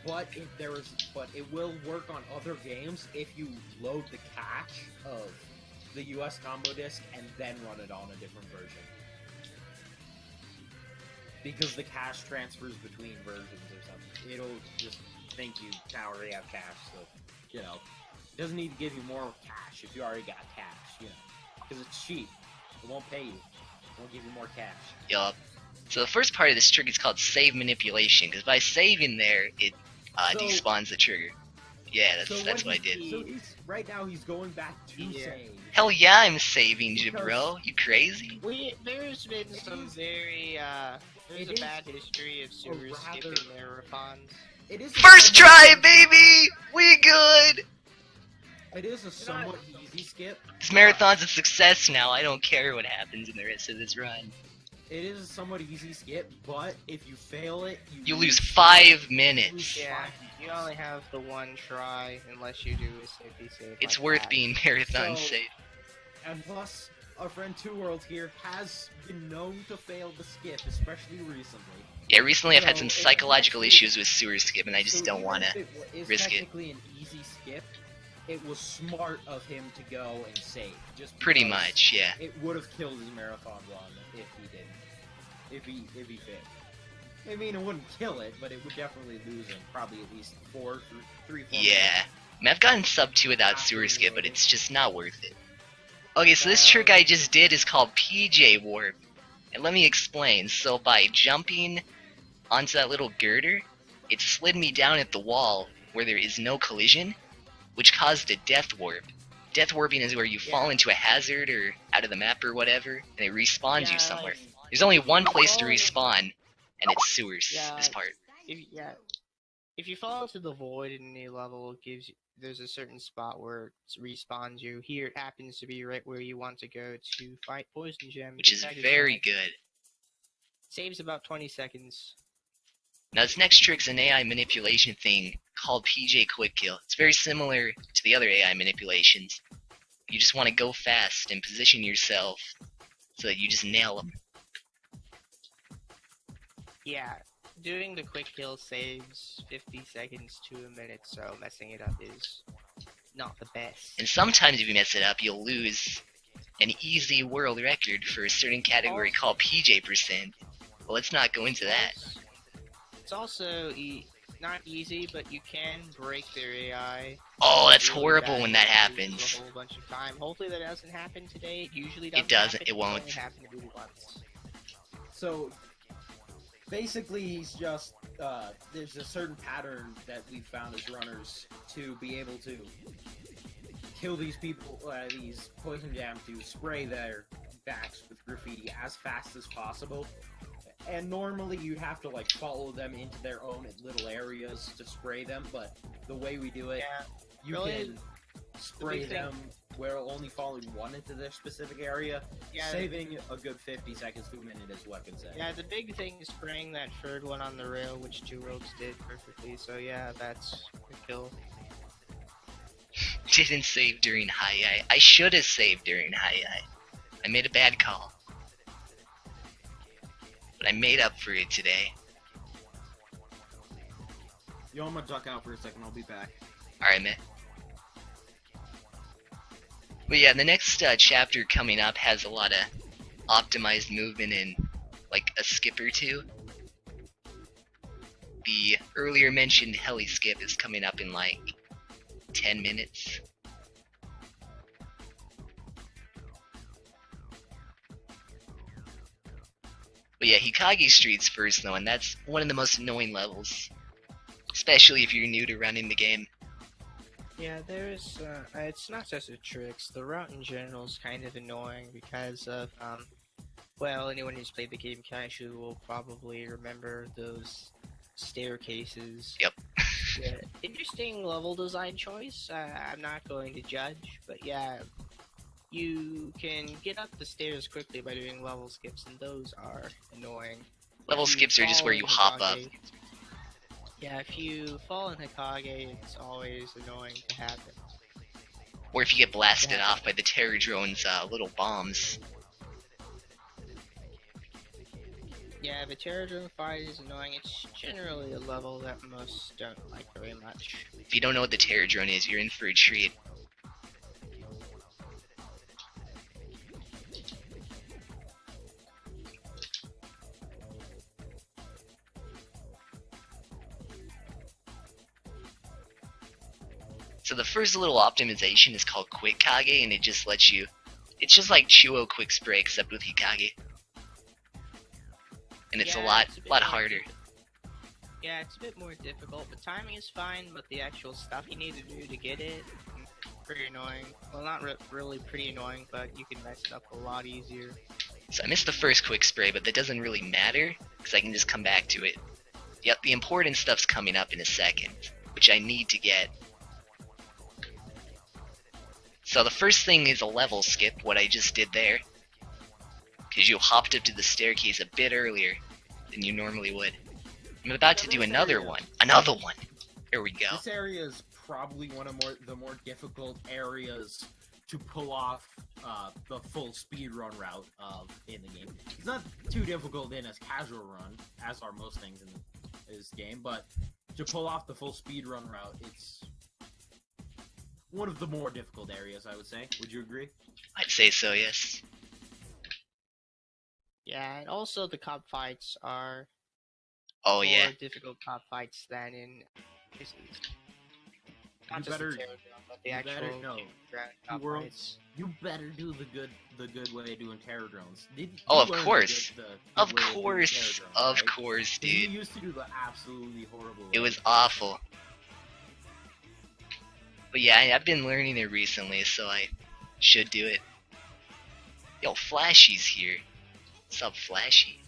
But it will work on other games if you load the cache of the US combo disc and then run it on a different version. Because the cache transfers between versions or something. It'll just think you already have cache, so it doesn't need to give you more cache if you already got cache, because it's cheap. It won't pay you. It won't give you more cache. Yup. So the first part of this trick is called save manipulation, because by saving there, it despawns the trigger. Yeah, that's what I did. So right now he's going back to Yeah. save. Hell yeah, I'm saving you, Because- bro. You crazy? There's been some very there's a bad history of sewers rather- skipping marathons. It is First try, baby! We good! It is a somewhat easy skip. This marathon's a success now. I don't care what happens in the rest of this run. It is a somewhat easy skip, but if you fail it, You lose 5 you minutes. lose Yeah, 5 you only have the one try unless you do a safety save. It's like worth that. being marathon So- safe. And plus, our friend Two World here has been known to fail the skip, especially recently. Yeah, recently I've had So, some it's psychological actually- issues with sewer skip, and I just So don't even want if to. it is risk it. technically an easy skip, it was smart of him to go and save. Just Pretty because much, yeah. It would have killed his marathon run if he didn't. If he failed. I mean, it wouldn't kill it, but it would definitely lose him. Probably at least 4 Yeah. I mean, I've gotten sub 2 without sewer skip, but it's just not worth it. Okay, so this trick I just did is called PJ Warp. And let me explain. So by jumping onto that little girder, it slid me down at the wall where there is no collision, which caused a death warp. Death warping is where you fall into a hazard or out of the map or whatever, and it respawns you somewhere. There's only one place to respawn, and it's sewers, this part. If you fall into the void in any level, it gives you, there's a certain spot where it respawns you. Here it happens to be right where you want to go to fight Poison Gem. Which is very good. Saves about 20 seconds. Now this next trick's an AI manipulation thing called PJ Quick Kill. It's very similar to the other AI manipulations. You just want to go fast and position yourself so that you just nail them. Yeah, doing the quick kill saves 50 seconds to a minute, so messing it up is not the best. And sometimes if you mess it up, you'll lose an easy world record for a certain category called PJ%. But let's not go into that. It's also not easy, but you can break their AI. Oh, that's really horrible bad when that and lose happens. A whole bunch of time. Hopefully that doesn't happen today. It usually It doesn't. doesn't, Happen. it won't. It's only happened to me once. So, basically, he's just, there's a certain pattern that we found as runners to be able to kill these people, these poison jam, to spray their backs with graffiti as fast as possible. And normally you have to, like, follow them into their own little areas to spray them, but the way we do it, Yeah, you really, can spray big thing- them where only following one into their specific area, yeah. saving a good 50 seconds to a minute is weapon save. Yeah, the big thing is spraying that third one on the rail, which Two Worlds did perfectly. So yeah, that's a kill. Didn't save during high I should have saved during high I made a bad call. But I made up for it today. Yo, I'm gonna duck out for a second, I'll be back. Alright, man. But yeah, the next chapter coming up has a lot of optimized movement and like a skip or two. The earlier mentioned heli skip is coming up in like 10 minutes. But yeah, Hikage Street's first though, and that's one of the most annoying levels. Especially if you're new to running the game. Yeah, there's it's not just the tricks. The route in general is kind of annoying because of Well, anyone who's played the game casually will probably remember those staircases. Yep. Yeah, interesting level design choice. I'm not going to judge, but yeah, you can get up the stairs quickly by doing level skips, and those are annoying. Level If you skips are just fall where in you hop up. Hokage- Yeah, if you fall in Hokage, it's always annoying to happen. Or if you get blasted off by the Terror Drone's little bombs. Yeah, the Terror Drone fight is annoying. It's generally a level that most don't like very much. If you don't know what the Terror Drone is, you're in for a treat. So the first little optimization is called Quick Kage, and it just lets you... It's just like Chuo Quick Spray, except with Hikage. And it's Yeah, a lot bit lot more harder. Yeah, it's a bit more difficult. The timing is fine, but the actual stuff you need to do to get it, pretty annoying. Well, not really pretty annoying, but you can mess it up a lot easier. So I missed the first Quick Spray, but that doesn't really matter, because I can just come back to it. Yep, the important stuff's coming up in a second, which I need to get. So the first thing is a level skip, what I just did there. Because you hopped up to the staircase a bit earlier than you normally would. I'm about to do another one. Another one! Here we go. This area is probably one of the more difficult areas to pull off the full speedrun route of in the game. It's not too difficult in as casual run, as are most things in this game, but to pull off the full speedrun route, it's one of the more difficult areas, I would say. Would you agree? I'd say so, yes. Yeah, and also the cop fights are Oh more yeah. difficult cop fights than in this is not You just better- the Terror Drone, but the you actual better know. ground You cop world- fights. You better do the good way of doing terror drones. Oh, you of learned the course. good Of way doing course. terror drones, Of right? course, You dude. used to do the absolutely horrible It way. was awful. But yeah, I've been learning it recently, so I should do it. Yo, Flashy's here. What's up, Flashy?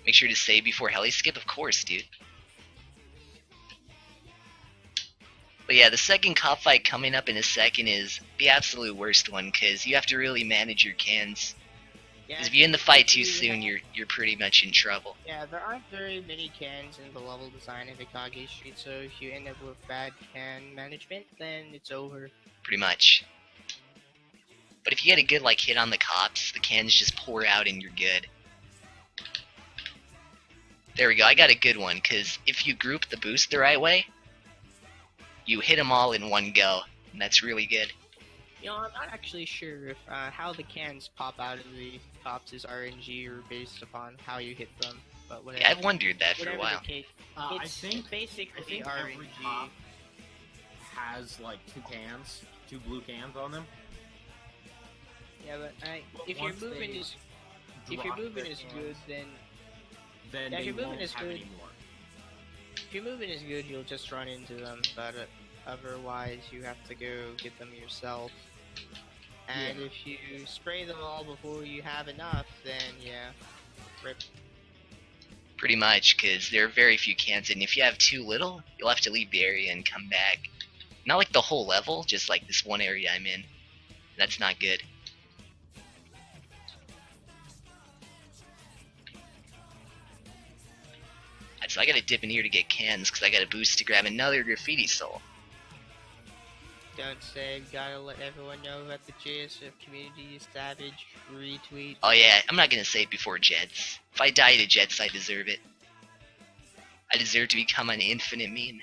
Make sure to save before heli skip, of course, dude. But yeah, the second cop fight coming up in a second is the absolute worst one, because you have to really manage your cans. Yeah, Because if you end the fight too you- soon, you're pretty much in trouble. Yeah, there aren't very many cans in the level design of Hikage Street, so if you end up with bad can management, then it's over. Pretty much. But if you get a good like hit on the cops, the cans just pour out and you're good. There we go, I got a good one, because if you group the boost the right way, you hit them all in one go, and that's really good. You know, I'm not actually sure if how the cans pop out of the cops is RNG or based upon how you hit them, but whatever. Yeah, I've wondered that for a whatever while. the case, I it's think basically every RNG. cop has like two blue cans on them. Yeah, but But if your once movement they is if your drop movement their is cans, good, then then yeah, they your movement won't is have good. any more. if your movement is good, you'll just run into them. But otherwise, you have to go get them yourself. And Yeah. if you spray them all before you have enough, then yeah, rip. Pretty much, because there are very few cans, and if you have too little, you'll have to leave the area and come back. Not like the whole level, just like this one area I'm in. That's not good. So I gotta dip in here to get cans, because I got a boost to grab another graffiti soul. Don't say, gotta let everyone know that the JSF community is savage. Retweet. Oh yeah, I'm not gonna say it before Jets. If I die to Jets, I deserve it. I deserve to become an infinite meme.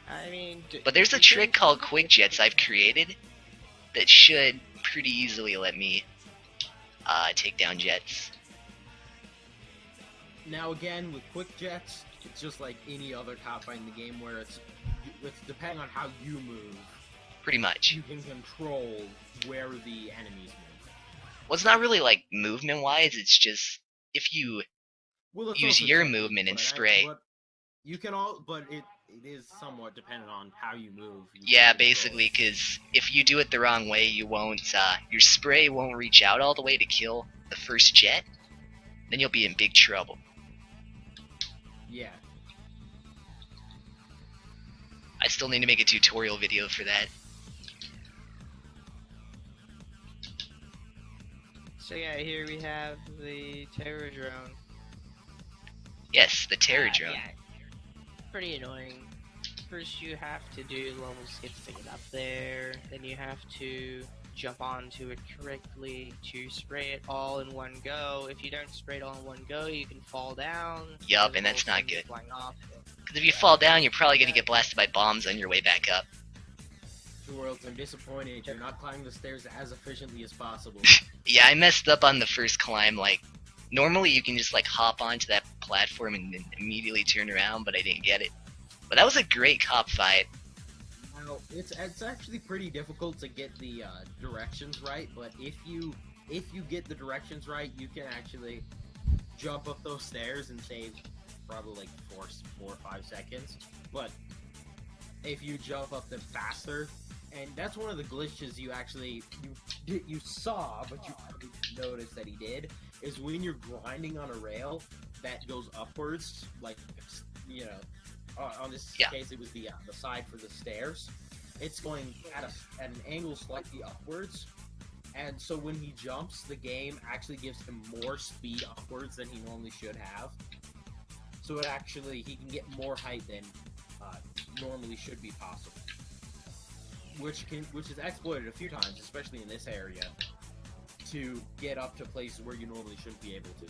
I mean, But there's a trick called Quick Jets I've created that should pretty easily let me take down Jets. Now again, with quick jets, it's just like any other cop fight in the game where it's depending on how you move, Pretty much. you can control where the enemies move. Well, it's not really like movement-wise, it's just if you Well, it's use also your technique, movement and but spray. but you can all, but it is somewhat dependent on how you move. Yeah, basically, because if you do it the wrong way, you won't. Your spray won't reach out all the way to kill the first jet. Then you'll be in big trouble. Yeah. I still need to make a tutorial video for that. So yeah, here we have the terror drone. Yes, the terror drone. Yeah, pretty annoying. First you have to do level skips to get up there, then you have to jump onto it correctly to spray it all in one go. If you don't spray it all in one go, you can fall down. Yup, and that's not good. Flying off. Because if you fall down, you're probably going to get blasted by bombs on your way back up. Two Worlds, I'm disappointed. You're not climbing the stairs as efficiently as possible. Yeah, I messed up on the first climb. Like, normally you can just like hop onto that platform and then immediately turn around, but I didn't get it. But that was a great cop fight. Now, it's actually pretty difficult to get the directions right, but if you get the directions right, you can actually jump up those stairs and save probably like 4 or 5 seconds. But if you jump up them faster, and that's one of the glitches you saw, but you probably didn't notice that he did, is when you're grinding on a rail that goes upwards, like, you know, on this case it was the side for the stairs. It's going at an angle slightly upwards, and so when he jumps, the game actually gives him more speed upwards than he normally should have. So he can get more height than normally should be possible. Which is exploited a few times, especially in this area, to get up to places where you normally shouldn't be able to.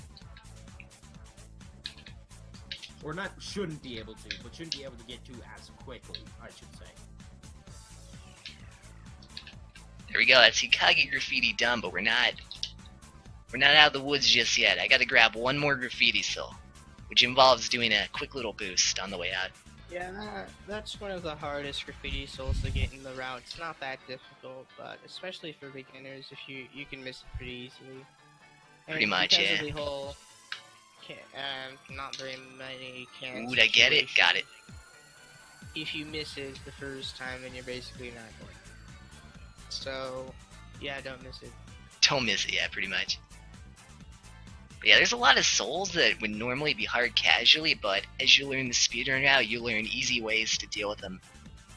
Or not shouldn't be able to, but shouldn't be able to get to as quickly, I should say. There we go, that's Hikage graffiti done, but we're not out of the woods just yet. I gotta grab one more graffiti soul, which involves doing a quick little boost on the way out. Yeah, that's one of the hardest graffiti souls to get in the route. It's not that difficult, but especially for beginners, if you can miss it pretty easily. Pretty much, because yeah. of the whole, not very many can. Ooh, I get it, got it. If you miss it the first time, then you're basically not going. So, yeah, don't miss it. Don't miss it, yeah, pretty much. But yeah, there's a lot of souls that would normally be hard casually, but as you learn the speedrun route, you learn easy ways to deal with them.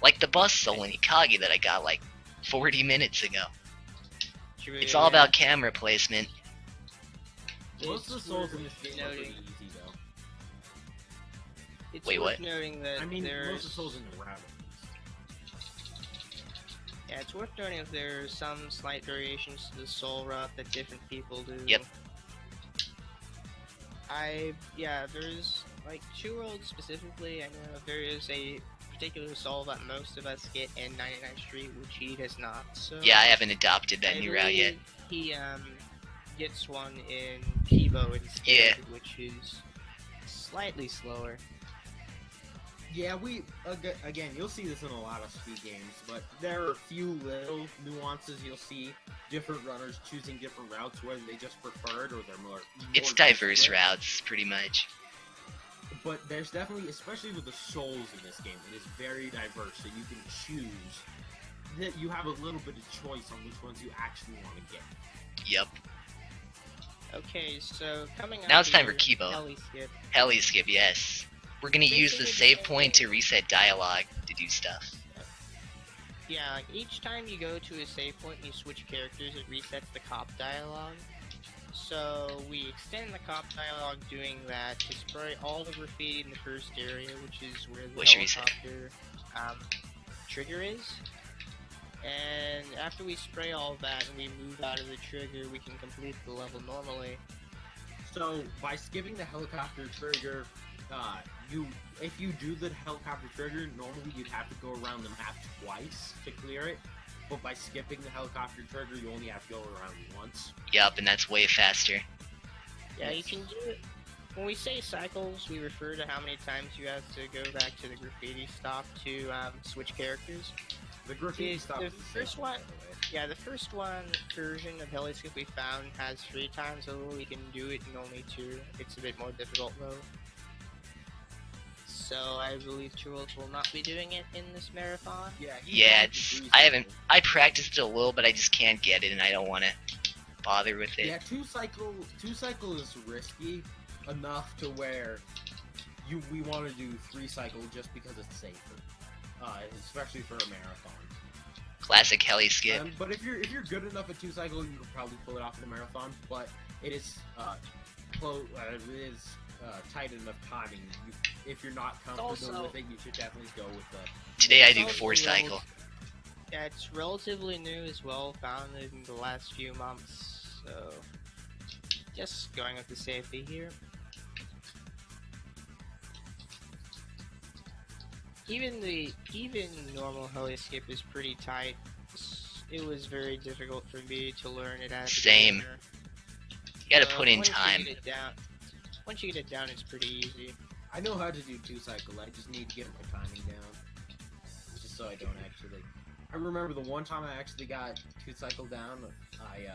Like the bus soul in Hikage that I got like 40 minutes ago. It's all about camera placement. Most of the souls in this game are pretty easy, though. It's Wait, worth what? Noting that I mean, there's... most of the souls in the route. Yeah, it's worth noting that there are some slight variations to the soul route that different people do. Yep. There's like Two Worlds specifically. I know there is a particular soul that most of us get in 99th Street, which he does not. So Yeah, I haven't adopted that I new route yet. believe He gets one in Kibo instead, Yeah. which is slightly slower. Yeah, again, you'll see this in a lot of speed games, but there are a few little nuances you'll see. Different runners choosing different routes, whether they just prefer it or they're more It's more diverse desperate. routes, pretty much. But there's definitely, especially with the souls in this game, it is very diverse, so you can choose. That you have a little bit of choice on which ones you actually want to get. Yep. Okay, so coming up Now it's time here, for Kibo. Heli skip. Heli skip, yes. We're gonna use the Basically, save point to reset dialogue to do stuff. Yeah, like each time you go to a save point and you switch characters, it resets the cop dialogue. So we extend the cop dialogue doing that to spray all the graffiti in the first area, which is where the What should we say? helicopter trigger is. And after we spray all that and we move out of the trigger, we can complete the level normally. So by skipping the helicopter trigger, if you do the helicopter trigger, normally you'd have to go around the map twice to clear it. But by skipping the helicopter trigger, you only have to go around once. Yup, and that's way faster. Yeah, Yes. you can do it. When we say cycles, we refer to how many times you have to go back to the graffiti stop to switch characters. The graffiti The stop is first one, yeah, the first one version of Heliskip we found has 3 times, although we can do it in only 2. It's a bit more difficult though. so I believe Worlds will not be doing it in this marathon. Yeah, Yeah, I practiced it a little, but I just can't get it, and I don't want to bother with it. Yeah, two cycle is risky enough to where we want to do 3 cycle just because it's safer, especially for a marathon. Classic heli skip. But if you're good enough at 2 cycle, you can probably pull it off in a marathon. But it is tight enough timing. If you're not comfortable with it, you should definitely go with the. Today I do 4 cycle. Yeah, it's relatively new as well, founded in the last few months, so just going with the safety here. Even normal heli skip is pretty tight. It was very difficult for me to learn it as a Same. beginner. You gotta put in time. Once you get it down, it's pretty easy. I know how to do 2 cycle. I just need to get my timing down, just so I don't actually. I remember the one time I actually got 2 cycle down. I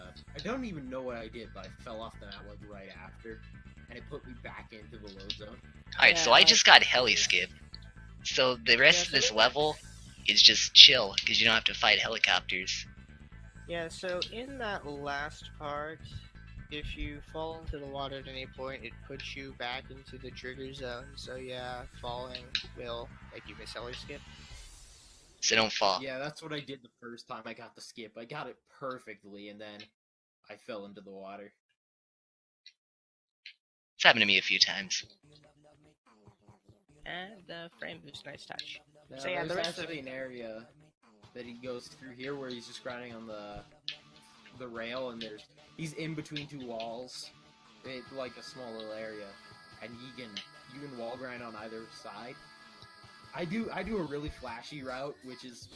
don't even know what I did, but I fell off the map like right after, and it put me back into the load zone. Alright, so I just got heli skip. So the rest of this level is just chill, because you don't have to fight helicopters. Yeah, so in that last part, if you fall into the water at any point, it puts you back into the trigger zone. So yeah, falling will make you miss heli skip. So don't fall. Yeah, that's what I did the first time I got the skip. I got it perfectly, and then I fell into the water. It's happened to me a few times. And frame boost, nice touch. Now, So yeah, the there's rest of actually an area that he goes through here where he's just grinding on the rail, and he's in between 2 walls, like a small little area, and you can wall grind on either side. I do a really flashy route, which is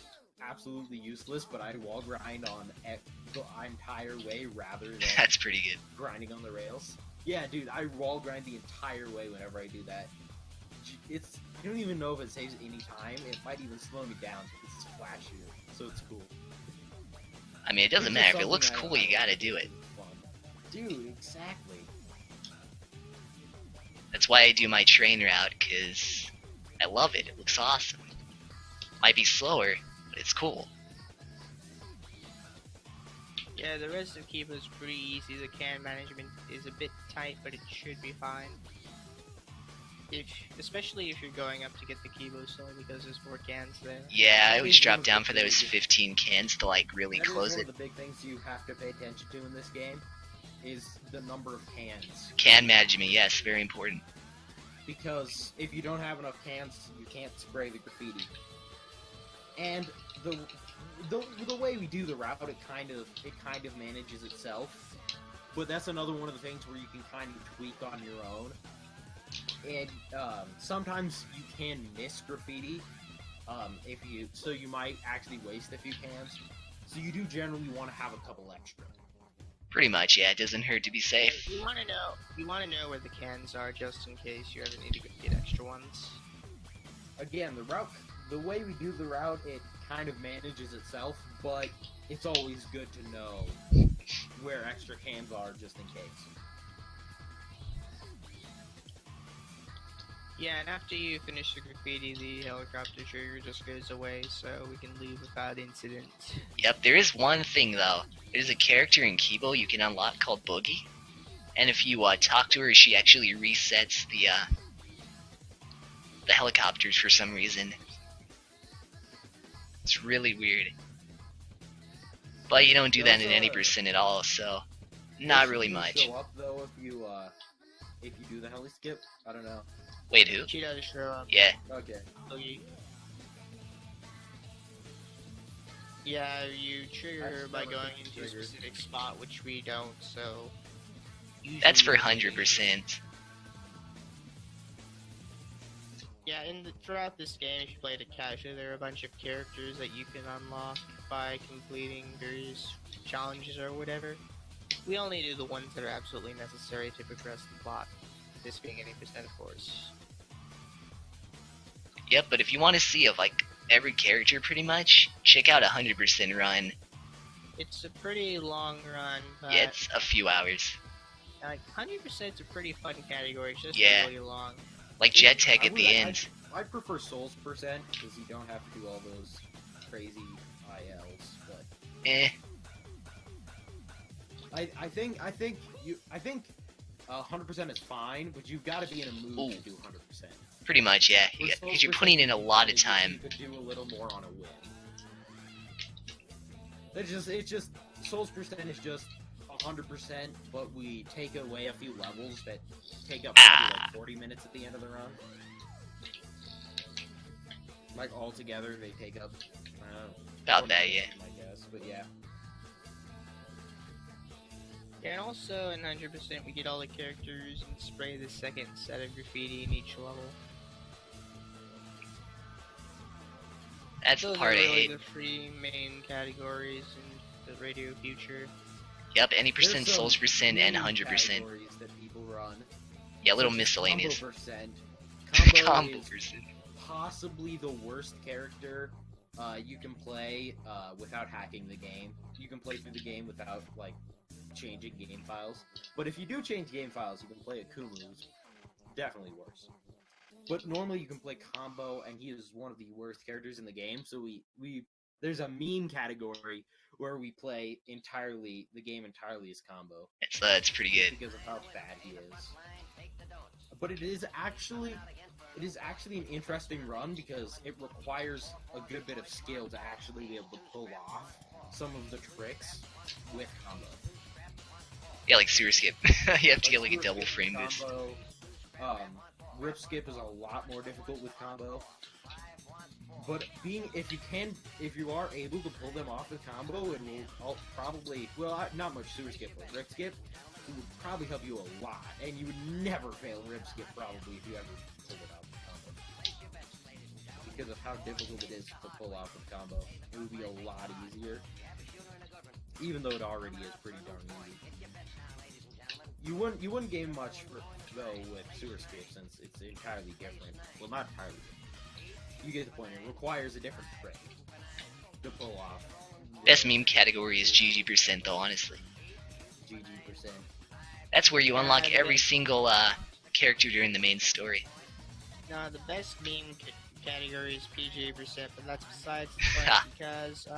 absolutely useless, but I wall grind on the entire way rather than That's pretty good. grinding on the rails. Yeah, dude, I wall grind the entire way whenever I do that. You don't even know if it saves any time. It might even slow me down because it's flashier, so it's cool. I mean, it doesn't It's matter. just If it looks something cool, you gotta do it. Fun. Dude, exactly. That's why I do my train route, because I love it. It looks awesome. Might be slower, but it's cool. Yeah, the rest of Kibo is pretty easy. The can management is a bit tight, but it should be fine. Especially if you're going up to get the Kibo Soul, because there's 4 cans there. Yeah, I That always is drop one of down the for those biggest- 15 cans to like really That is close one it. of the big things you have to pay attention to in this game is the number of cans. Can management, yes, very important. Because if you don't have enough cans, you can't spray the graffiti. And the way we do the route, it kind of manages itself. But that's another one of the things where you can kind of tweak on your own. And sometimes you can miss graffiti, so you might actually waste a few cans. So you do generally want to have a couple extra. Pretty much, yeah. It doesn't hurt to be safe. You want to know where the cans are, just in case you ever need to get extra ones. Again, the way we do the route, it kind of manages itself, but it's always good to know where extra cans are, just in case. Yeah, and after you finish the graffiti, the helicopter trigger just goes away, so we can leave without incident. Yep, there is one thing though. There's a character in Kibo you can unlock called Boogie, and if you talk to her, she actually resets the helicopters for some reason. It's really weird. But you don't do that in any percent at all, so not really much. Show up though if you do the heli skip. I don't know. Wait, who? She does show up. Yeah. Okay. Yeah, you trigger her by never going into a triggered. specific spot, which we don't, so... That's for usually- 100%. Yeah, throughout this game, if you play the casual, there are a bunch of characters that you can unlock by completing various challenges or whatever. We only do the ones that are absolutely necessary to progress the plot. This being 80%, of course. Yep, but if you want to see of like every character pretty much, check out 100% run. It's a pretty long run, but Yeah, it's a few hours. like 100% is a pretty fun category. It's just Yeah. really long. Like Jet Tech I at the would- end. I prefer Souls percent because you don't have to do all those crazy ILs. But Eh. I think 100% is fine, but you've got to be in a mood Ooh. to do 100%. Pretty much, yeah. Because you're putting in a lot of time. You could do a little more on a win. It's just Souls percent is just 100%, but we take away a few levels that take up maybe like 40 minutes at the end of the run. Like altogether, they take up About 40 that, minutes, yeah. I guess, but yeah. Yeah, and also in 100% we get all the characters and spray the second set of graffiti in each level. That's the Those part are I really hate. the three main categories in the Radio Future. Yep, any There's percent, some Souls percent, and main 100%. categories that people run. Yeah, little Such as miscellaneous. Combo percent. Combo is percent. possibly the worst character you can play without hacking the game. You can play through the game without like changing game files. But if you do change game files, you can play a Kumu, who's definitely worse. But normally you can play Combo, and he is one of the worst characters in the game. So we there's a meme category where we play the game entirely as Combo That's pretty good. because of how bad he is. But it is actually an interesting run because it requires a good bit of skill to actually be able to pull off some of the tricks with Combo. Yeah, like sewer skip. You have to get like a double frame boost. Combo, rip skip is a lot more difficult with Combo. But if you are able to pull them off with Combo, it will probably, not much sewer skip, but rip skip, it would probably help you a lot, and you would never fail rip skip probably if you ever pulled it off with Combo. Because of how difficult it is to pull off with Combo, it would be a lot easier, even though it already is pretty darn easy. You wouldn't gain much though with sewer skip since it's entirely different. Well, not entirely different. You get the point. It requires a different trick to pull off. Best meme category is GG% though, honestly. GG%. That's where you unlock every single character during the main story. No, the best meme category is PGA%, but that's besides the point because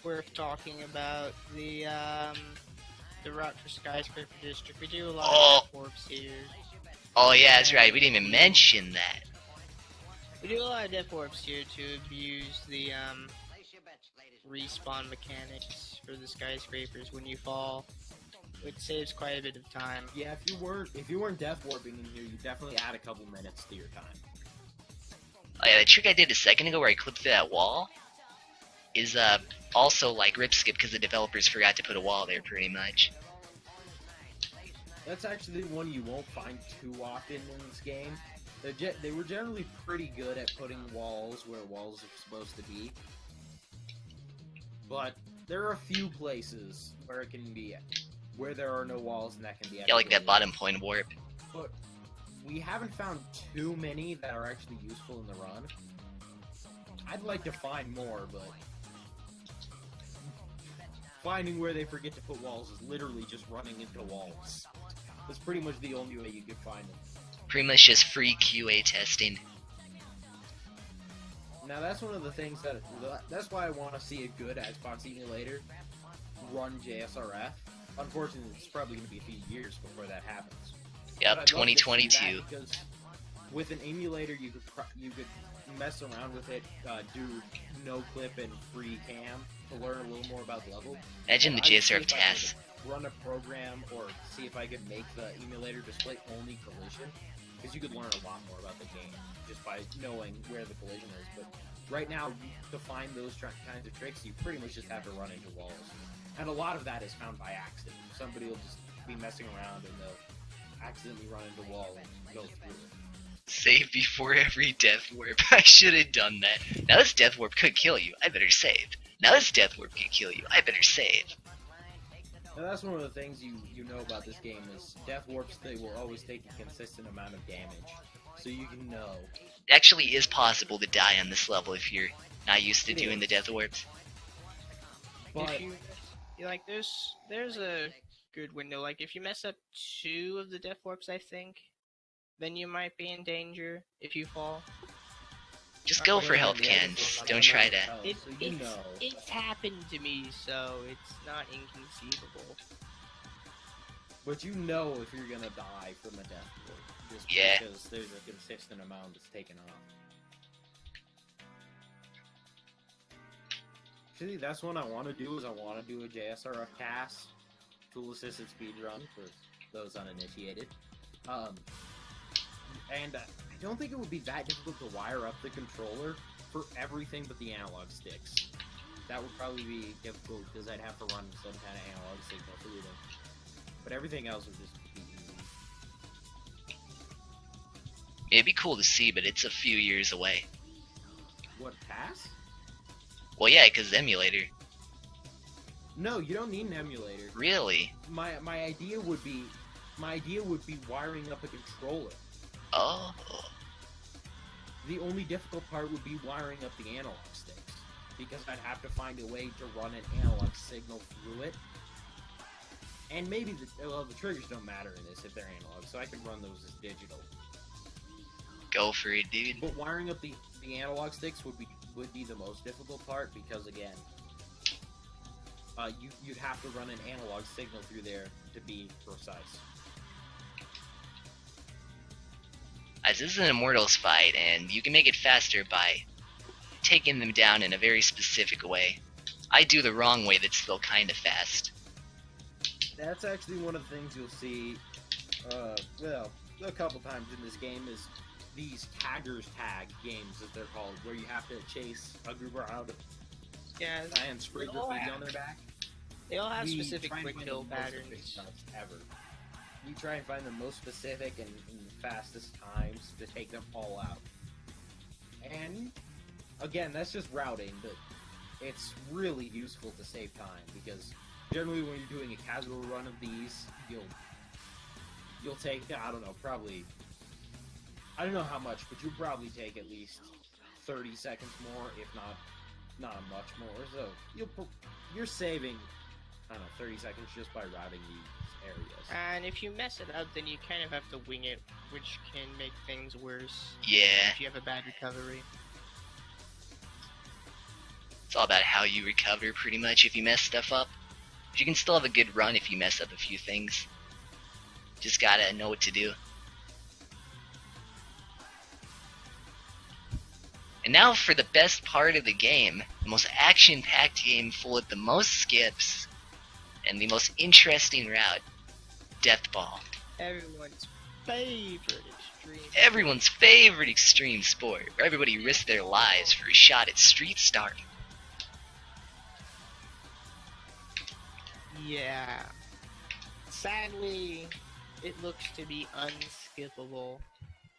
we're talking about the route for Skyscraper District. We do a lot of Death Warps here. Oh yeah, that's right. We didn't even mention that. We do a lot of Death Warps here to abuse the respawn mechanics for the skyscrapers when you fall, which saves quite a bit of time. Yeah, if you weren't death warping in here, you definitely add a couple minutes to your time. Oh yeah, the trick I did a second ago where I clipped through that wall is also like rip skip because the developers forgot to put a wall there pretty much. That's actually one you won't find too often in this game. They were generally pretty good at putting walls where walls are supposed to be. But there are a few places where where there are no walls and that can be. Yeah, like that bottom point warp. But we haven't found too many that are actually useful in the run. I'd like to find more, but finding where they forget to put walls is literally just running into walls. That's pretty much the only way you could find them. Pretty much just free QA testing. Now that's one of the things that's why I want to see a good Xbox emulator run JSRF. Unfortunately, it's probably going to be a few years before that happens. Yep, 2022. Because with an emulator, you could mess around with it, do no clip and free cam to learn a little more about the level. Imagine the JSRF tasks. Run a program or see if I could make the emulator display only collision, because you could learn a lot more about the game just by knowing where the collision is. But right now, to find those kinds of tricks, you pretty much just have to run into walls. And a lot of that is found by accident. Somebody will just be messing around and they'll accidentally run into a wall and go through it. Save before every death warp. I should have done that. Now this death warp could kill you. I better save. Now this death warp could kill you. I better save. Now that's one of the things you know about this game is death warps. They will always take a consistent amount of damage, so you can know. It actually is possible to die on this level if you're not used to doing the death warps. But If you like, there's a good window. Like if you mess up 2 of the Death Warps, I think then you might be in danger if you fall. Just go for health cans. Don't try to. Oh, It, so you it's, know. it's happened to me, so it's not inconceivable. But you know if you're gonna die from a death blow, just Yeah. because there's a consistent amount that's taken off. Actually, that's what I want to do. Is I want to do a JSRF cast, tool-assisted speedrun for those uninitiated. And I don't think it would be that difficult to wire up the controller for everything but the analog sticks. That would probably be difficult because I'd have to run some kind of analog signal through them. But everything else would just be easy. It'd be cool to see, but it's a few years away. What, pass? Well, yeah, because emulator. No, you don't need an emulator. Really? My idea would be wiring up a controller. Oh. The only difficult part would be wiring up the analog sticks, because I'd have to find a way to run an analog signal through it. And maybe the triggers don't matter in this if they're analog, so I can run those as digital. Go for it, dude. But wiring up the analog sticks would be the most difficult part, because again, you'd have to run an analog signal through there to be precise. As this is an Immortals fight, and you can make it faster by taking them down in a very specific way. I do the wrong way that's still kinda fast. That's actually one of the things you'll see, well, a couple times in this game is these taggers tag games, as they're called, where you have to chase a group around Yeah, and spray graffiti on their back. they all have We specific try and quick find kill the most efficient patterns. stuff ever. We try and find the most specific and the fastest times to take them all out. And again, that's just routing, but it's really useful to save time, because generally when you're doing a casual run of these, you'll take, I don't know, probably, I don't know how much, but you'll probably take at least 30 seconds more, if not much more. So you're saving, I don't know, 30 seconds just by routing these areas. And if you mess it up, then you kind of have to wing it, which can make things worse Yeah, if you have a bad recovery. it's all about how you recover, pretty much, if you mess stuff up. But you can still have a good run if you mess up a few things. Just gotta know what to do. And now for the best part of the game, the most action-packed game full of the most skips and the most interesting route, Death Ball. Everyone's favorite extreme. Everyone's favorite extreme sport, where everybody risks their lives for a shot at street starting. Yeah. Sadly, it looks to be unskippable.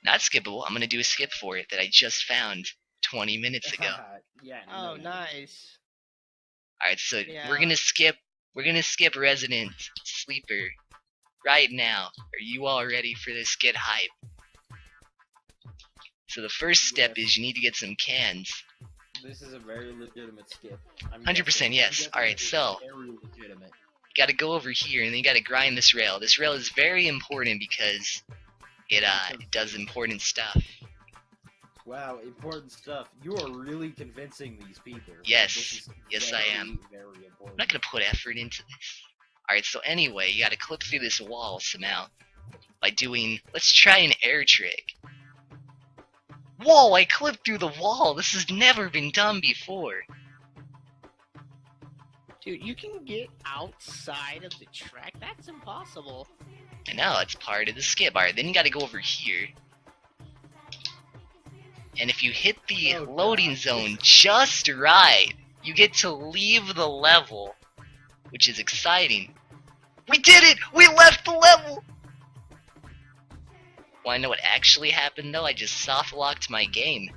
Not skippable, I'm gonna do a skip for it that I just found 20 minutes ago. Yeah. Oh, no, nice. Alright, so Yeah. we're gonna skip Resident Sleeper right now. Are you all ready for this? Get hype. So the first step Yes. is you need to get some cans. This is a very legitimate skip. 100% yes. Alright, so very legitimate. gotta go over here and then you gotta grind this rail. This rail is very important because it does important stuff. Wow, important stuff. You are really convincing these people. Yes. This is Yes, very, I am. Very I'm important. not gonna put effort into this. Alright, so anyway, you gotta clip through this wall somehow. By doing, let's try an air trick. Whoa, I clipped through the wall! This has never been done before. Dude, you can get outside of the track? That's impossible. I know, it's part of the skip. Alright, then you gotta go over here. And if you hit the Oh, loading God. zone just right, you get to leave the level, which is exciting. We did it! We left the level! Wanna know what actually happened though? I just soft locked my game.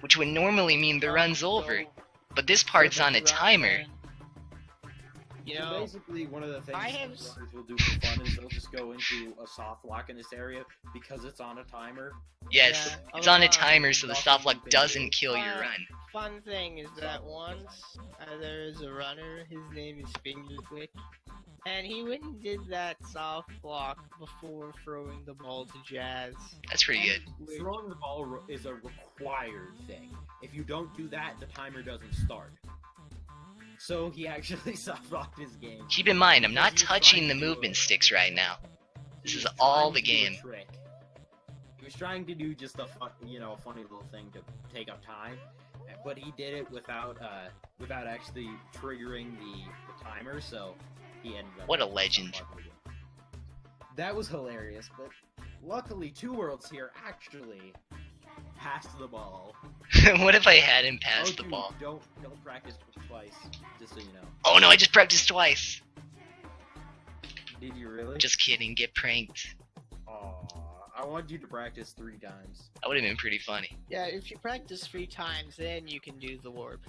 Which would normally mean the run's over. But this part's on a timer. You So know, basically, one of the things I have runners will do for fun is they'll just go into a soft lock in this area because it's on a timer. Yes, Yeah, it's on a although, timer so the soft lock Walking doesn't kill your uh, run. fun thing is that once there is a runner, his name is Fingerquick, and he went and did that soft block before throwing the ball to Jazz. That's pretty good. Which- Throwing the ball is a required thing. If you don't do that, the timer doesn't start. So he actually soft locked his game. Keep in mind, I'm not Because he was touching trying the to do movement a- sticks right now. This he is was all trying the to do a game. trick. He was trying to do just a funny little thing to take up time, but he did it without actually triggering the timer. So he ended up. What a legend. soft-locking the game. That was hilarious, but luckily, Two Worlds here actually passed the ball. What if I hadn't Oh, passed the dude, ball? Don't practice twice, just so you know. Oh no, I just practiced twice. Did you really? Just kidding, get pranked. Aw, I want you to practice 3 times. That would have been pretty funny. Yeah, if you practice 3 times, then you can do the warp.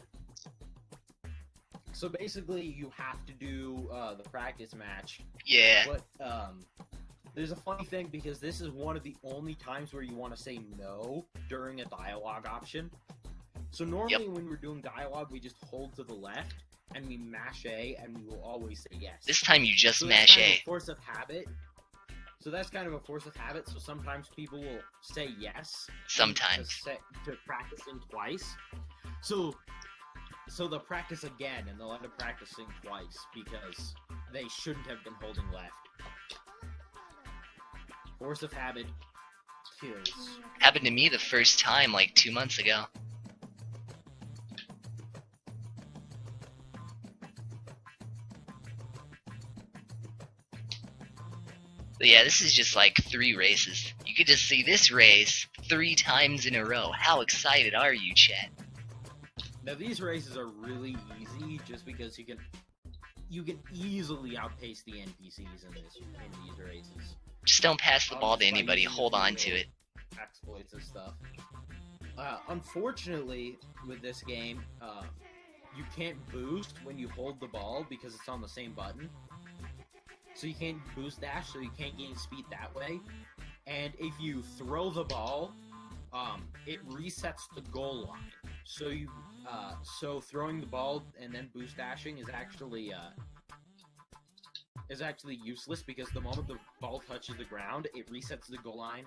So basically, you have to do the practice match. Yeah. But there's a funny thing because this is one of the only times where you want to say no during a dialogue option. So normally when we're doing dialogue, we just hold to the left and we mash A, and we will always say yes. This time you just So mash that's kind of A. a force of habit. So that's kind of a force of habit. So sometimes people will say yes. Sometimes. To practicing twice. So they'll practice again, and they'll end up practicing twice because they shouldn't have been holding left. Force of habit kills. Happened to me the first time like 2 months ago. But yeah, this is just like 3 races. You could just see this race 3 times in a row. How excited are you, chat? Now these races are really easy, just because you can easily outpace the NPCs in these races. Just don't pass the ball to Just by anybody. using Hold the on to little it. Exploits and stuff. Unfortunately, with this game, you can't boost when you hold the ball because it's on the same button. So you can't boost dash, so you can't gain speed that way. And if you throw the ball, it resets the goal line. So so throwing the ball and then boost dashing is actually useless, because the moment the ball touches the ground, it resets the goal line.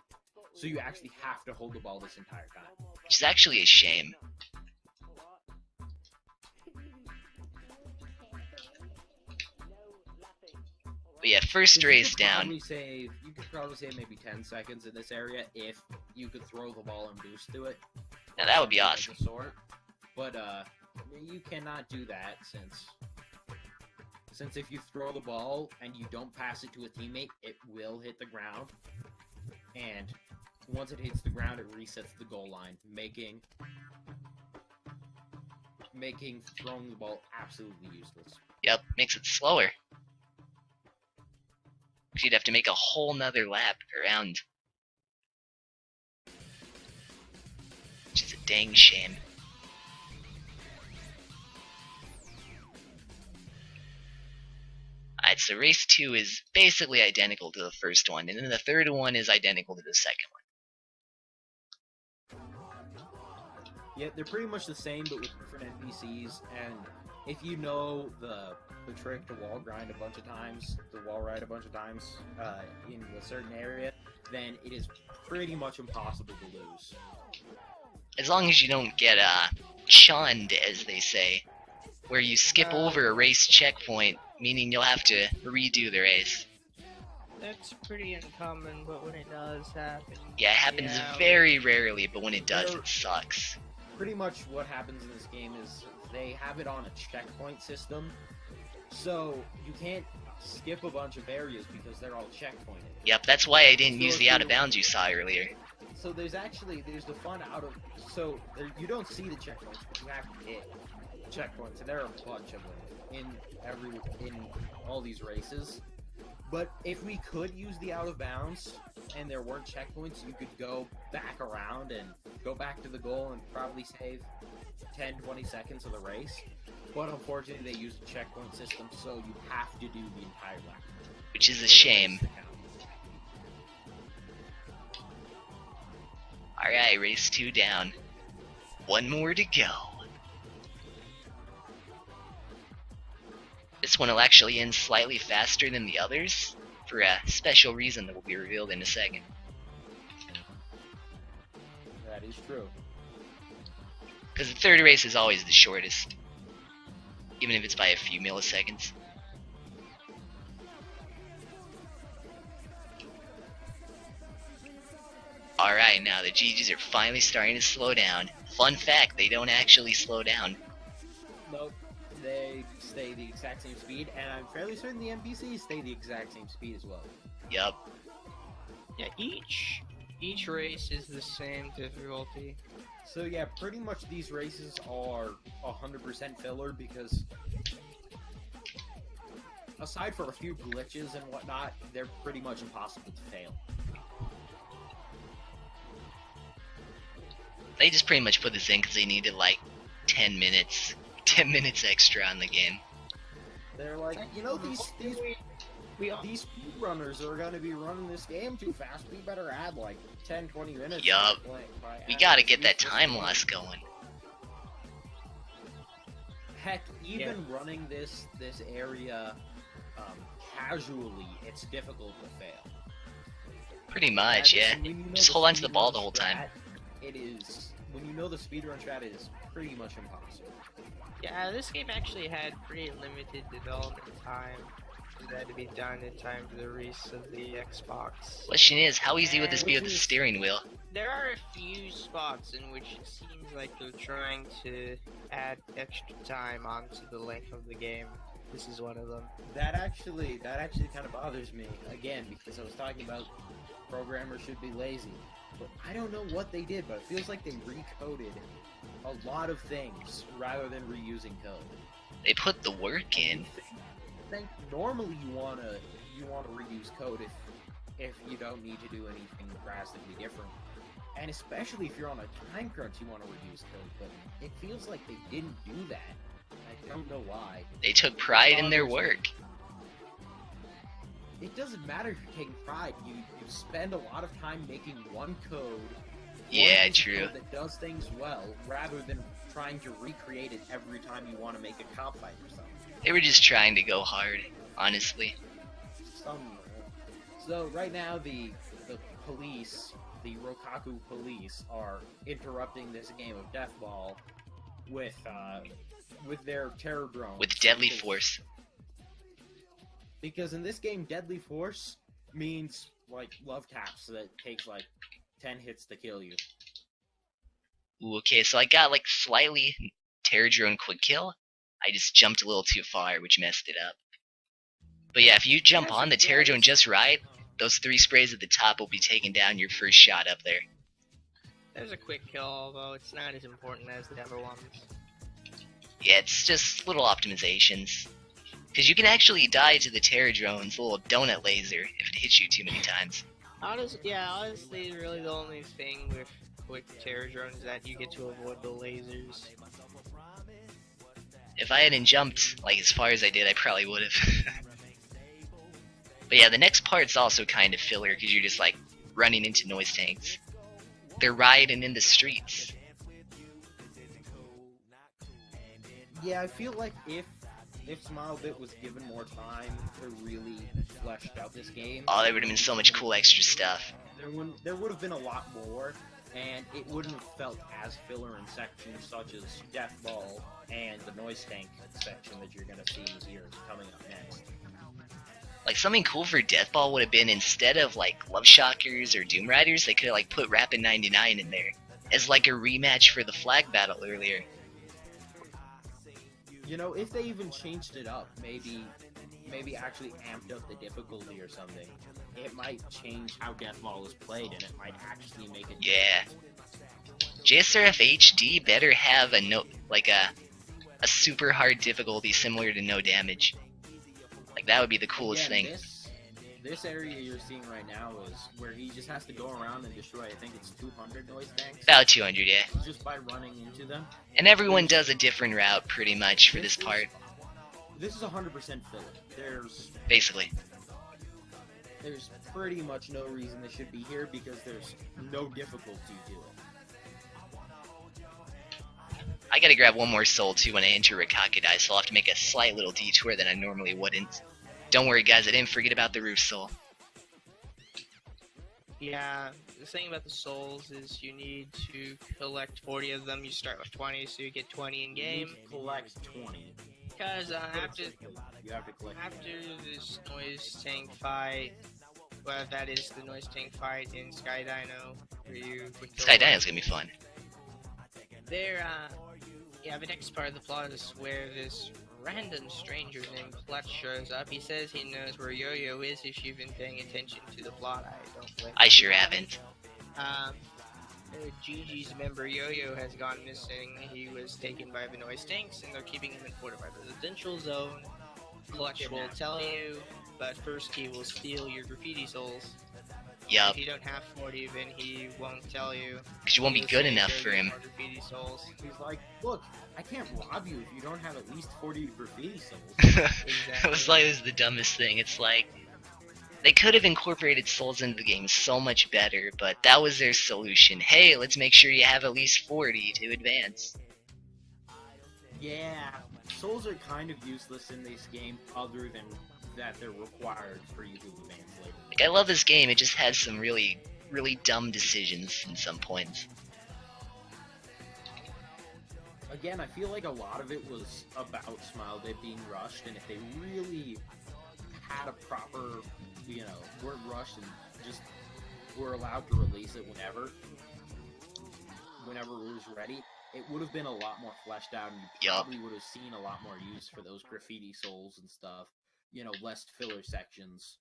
So you actually have to hold the ball this entire time. Which is actually a shame. But yeah, first race down. You could probably save maybe 10 seconds in this area if you could throw the ball and boost to it. Now that would be Something awesome. of the sort. But you cannot do that since if you throw the ball and you don't pass it to a teammate, it will hit the ground. And once it hits the ground, it resets the goal line, making throwing the ball absolutely useless. Yep, makes it slower. You'd have to make a whole nother lap around. Which is a dang shame. Alright, so race 2 is basically identical to the first one, and then the third one is identical to the second one. Yeah, they're pretty much the same, but with different NPCs. And if you know the trick to wall ride a bunch of times in a certain area, then it is pretty much impossible to lose. As long as you don't get chunned, as they say, where you skip over a race checkpoint, meaning you'll have to redo the race. That's pretty uncommon, but when it does happen... Yeah, it happens yeah, very rarely, but when it does, it sucks. Pretty much what happens in this game is they have it on a checkpoint system, so you can't skip a bunch of areas because they're all checkpointed. Yep, that's why I didn't So use if the you- out of bounds you saw earlier. So there's the fun out of, so you don't see the checkpoints, but you have to hit checkpoints, and there are a bunch of them in all these races. But if we could use the out of bounds and there weren't checkpoints, you could go back around and go back to the goal and probably save 10-20 seconds of the race. But unfortunately, they use a checkpoint system, so you have to do the entire lap. which is a shame. Alright, race 2 down. One more to go. This one will actually end slightly faster than the others, for a special reason that will be revealed in a second. That is true. Because the third race is always the shortest, even if it's by a few milliseconds. Alright, now the GGs are finally starting to slow down. Fun fact, they don't actually slow down. Nope. They stay the exact same speed, and I'm fairly certain the NPCs stay the exact same speed as well. Yup. Yeah, each race is the same difficulty. So yeah, pretty much these races are 100% filler because aside for a few glitches and whatnot, they're pretty much impossible to fail. They just pretty much put this in because they needed like 10 minutes. 10 minutes extra on the game. They're like, you know, these speedrunners are going to be running this game too fast. We better add like 10-20 minutes. Yup. We gotta get that time loss going. Heck, even running this area casually, it's difficult to fail. Pretty much, yeah. Just hold on to the ball the whole time. It is, when you know the speedrun strat, it is pretty much impossible. Yeah, this game actually had pretty limited development time. It had to be done in time for the release of the Xbox. Question is, how easy would this be with the steering wheel? There are a few spots in which it seems like they're trying to add extra time onto the length of the game. This is one of them. That actually kind of bothers me, again, because I was talking about programmers should be lazy. But I don't know what they did, but it feels like they recoded a lot of things rather than reusing code. They put the work in. I think normally you wanna reuse code if you don't need to do anything drastically different, and especially if you're on a time crunch, you want to reuse code. But it feels like they didn't do that. I don't know why. They took pride in their work. It doesn't matter if you're taking pride. You spend a lot of time making one code. Yeah, true. That does things well, rather than trying to recreate it every time you want to make a cop fight or something. They were just trying to go hard, honestly. So right now the police, the Rokaku police, are interrupting this game of Deathball with their terror drones. With deadly force. Because in this game, deadly force means like love taps that takes like 10 hits to kill you. Ooh, okay, so I got like slightly terror drone quick kill. I just jumped a little too far, which messed it up. But yeah, if you jump on the terror drone just right, those 3 sprays at the top will be taking down your first shot up there. There's a quick kill, although it's not as important as the other ones. Yeah, it's just little optimizations. Because you can actually die to the terror drone's little donut laser if it hits you too many times. Honestly, really the only thing with terror drones is that you get to avoid the lasers. If I hadn't jumped like as far as I did, I probably would have. But yeah, the next part's also kind of filler because you're just like running into noise tanks. They're riding in the streets. Yeah, I feel like if Smilebit was given more time to really flesh out this game, oh, there would have been so much cool extra stuff. There would have been a lot more, and it wouldn't have felt as filler in sections such as Deathball and the noise tank section that you're gonna see here coming up next. Like, something cool for Deathball would have been, instead of like Love Shockers or Doom Riders, they could have like put Rapid 99 in there as like a rematch for the flag battle earlier. You know, if they even changed it up, maybe actually amped up the difficulty or something, it might change how Deathball is played, and it might actually make it. Yeah. JSRF HD better have a super hard difficulty similar to No Damage. Like, that would be the coolest thing. this area you're seeing right now is where he just has to go around and destroy, I think it's 200 noise tanks, About 200, yeah. just by running into them. And everyone does a different route pretty much for this part, This is 100% filler. basically. There's pretty much no reason they should be here because there's no difficulty to it. I gotta grab one more soul too when I enter Rakakadai, so I'll have to make a slight little detour that I normally wouldn't. Don't worry guys, I didn't forget about the roof soul. Yeah, the thing about the souls is you need to collect 40 of them. You start with 20, so you get 20 in game. You collect 20. Because after You have to collect. after this noise tank fight, well, that is the noise tank fight in Sky Dino, where you would kill Sky Dino's gonna be fun. There, yeah, the next part of the plot is where this random stranger named Clutch shows up. He says he knows where Yo-Yo is. If you've been paying attention to the plot, I don't blame I you. sure haven't. Gigi's member Yo-Yo has gone missing. He was taken by the noise tanks, and they're keeping him in fortified residential zone. Clutch will tell you, but first he will steal your graffiti souls. Yup, If you don't have 40, then he won't tell you. because you won't be He'll good say enough there's for him. more graffiti souls. He's like, look, I can't rob you if you don't have at least 40 graffiti souls. It was like, it was the dumbest thing. It's like, they could have incorporated souls into the game so much better, but that was their solution. Hey, let's make sure you have at least 40 to advance. Yeah, souls are kind of useless in this game, other than that they're required for you to advance later. Like, I love this game, it just has some really dumb decisions in some points. Again, I feel like a lot of it was about SmileDip being rushed, and if they really had a proper, weren't rushed and just were allowed to release it whenever it was ready, it would have been a lot more fleshed out, and you Yup. probably would have seen a lot more use for those graffiti souls and stuff. Less filler sections.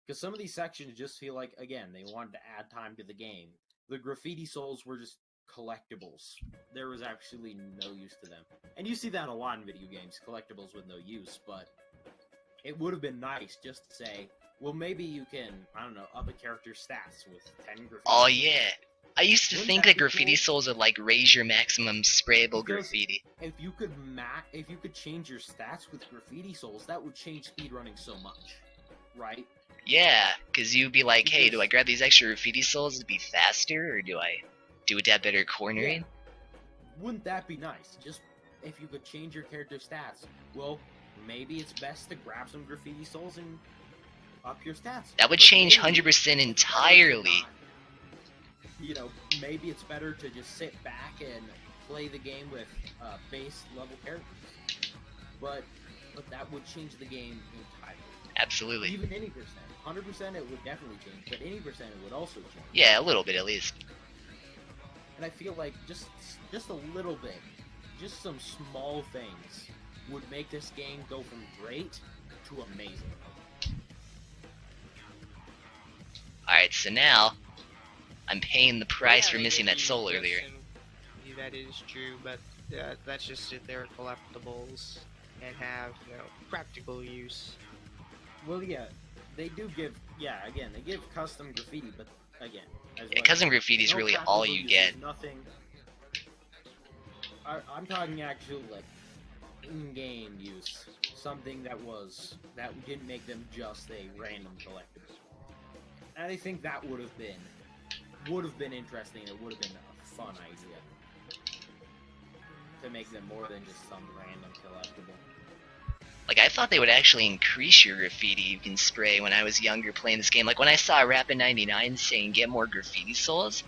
Because some of these sections just feel like, again, they wanted to add time to the game. The graffiti souls were just collectibles. There was actually no use to them. And you see that a lot in video games, collectibles with no use, but it would have been nice just to say, well, maybe you can, I don't know, up a character's stats with 10 graffiti. Oh yeah. I used to Wouldn't think that that be graffiti cool? souls would like raise your maximum sprayable Because- graffiti. If you could change your stats with graffiti souls, that would change speedrunning so much, right? Yeah, because you'd be like, hey, do Because- I grab these extra graffiti souls to be faster, or do I do it to have better cornering? Wouldn't that be nice? Just if you could change your character's stats. Well, maybe it's best to grab some graffiti souls and up your stats. That would But change maybe 100% it's better to entirely. not. Maybe it's better to just sit back and play the game with base level characters. But that would change the game entirely. Absolutely. Even any percent. 100% it would definitely change, but any percent it would also change. Yeah, a little bit at least. And I feel like just a little bit, just some small things would make this game go from great to amazing. Alright, so now I'm paying the price Yeah, for they missing give that you soul gifts earlier. and- yeah, that is true, but that's just if they're collectibles and have, practical use. Well, yeah, they do give, again, they give custom graffiti, but again, as Yeah, like, custom graffiti is no really all practical you use, get. Nothing. I'm talking actual, like, in-game use. Something that didn't make them just a random collectible. And I think that would have been interesting. It would have been a fun idea to make them more than just some random collectible. Like, I thought they would actually increase your graffiti you can spray when I was younger playing this game. Like, when I saw Rapid99 saying get more graffiti souls,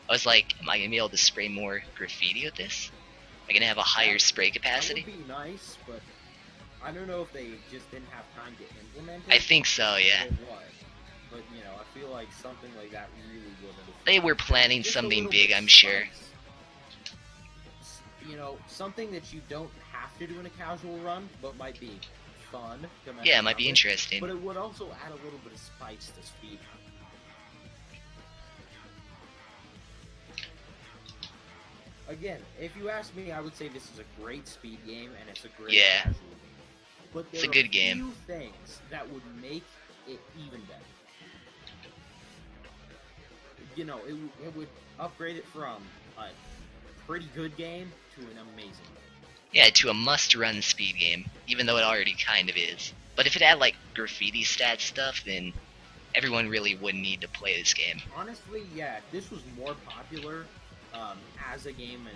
I was like, am I going to be able to spray more graffiti with this? Am I going to have a higher spray capacity? That would be nice, but I don't know if they just didn't have time to implement it. I think so, yeah. Or what. But, I feel like something like that really would have... They were planning Just a something little big, bit I'm sure. spice. Something that you don't have to do in a casual run, but might be fun. to mess Yeah, it around might be with, interesting. But it would also add a little bit of spice to speed. Again, if you ask me, I would say this is a great speed game, and it's a great Yeah. casual game. But It's there a good are game. few things that would make it even better. You know, it would upgrade it from a pretty good game to an amazing game. Yeah, to a must-run speed game, even though it already kind of is. But if it had like graffiti stat stuff, then everyone really wouldn't need to play this game. Honestly, yeah, if this was more popular as a game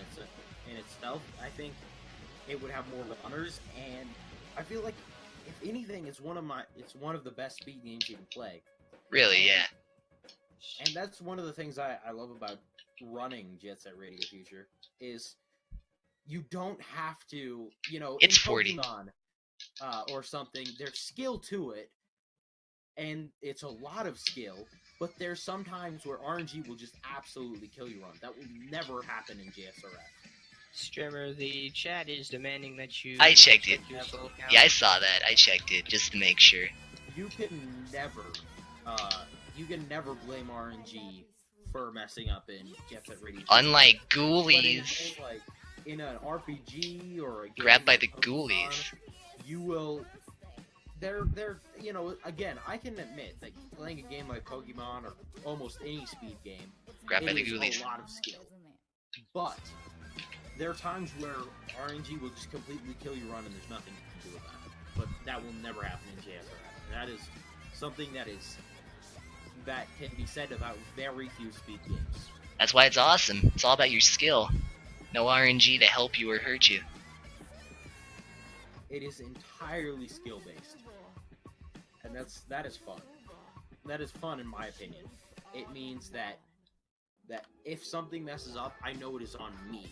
in itself, I think it would have more runners. And I feel like, if anything, it's one of the best speed games you can play. Really, yeah. And that's one of the things I love about running Jet Set Radio Future is you don't have to, you know, It's in 40. Pokemon or something, there's skill to it, and it's a lot of skill, but there's sometimes where RNG will just absolutely kill your run. That will never happen in JSRF. Streamer, the chat is demanding that you... I checked it. your soul count. Yeah, I saw that. I checked it just to make sure. You can never blame RNG for messing up in Jet Set Radio. Unlike But in ghoulies, games like in an RPG or a game grabbed by like the Pokemon, ghoulies. you will. They're you know, again, I can admit that playing a game like Pokemon or almost any speed game, Grabbed by it the is ghoulies. a lot of skill. But there are times where RNG will just completely kill your run and there's nothing you can do about it. But that will never happen in JSRF. That is something that can be said about very few speed games. That's why it's awesome. It's all about your skill. No RNG to help you or hurt you. It is entirely skill based, and that is fun. That is fun in my opinion. It means that if something messes up, I know it is on me,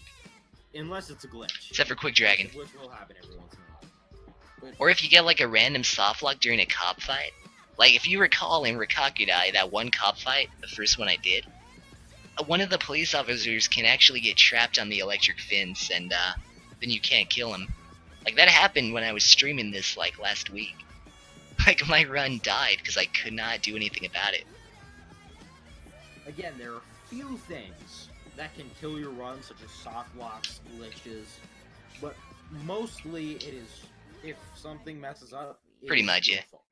unless it's a glitch. Except for Quick Dragon. Which will happen every once in a while. Or if you get like a random softlock during a cop fight. Like if you recall in Rikakudai, that one cop fight, the first one I did, one of the police officers can actually get trapped on the electric fence and then you can't kill him. Like that happened when I was streaming this like last week. Like my run died because I could not do anything about it. Again, there are few things that can kill your run, such as soft locks, glitches, but mostly it is if something messes up. Pretty much, yeah. your fault.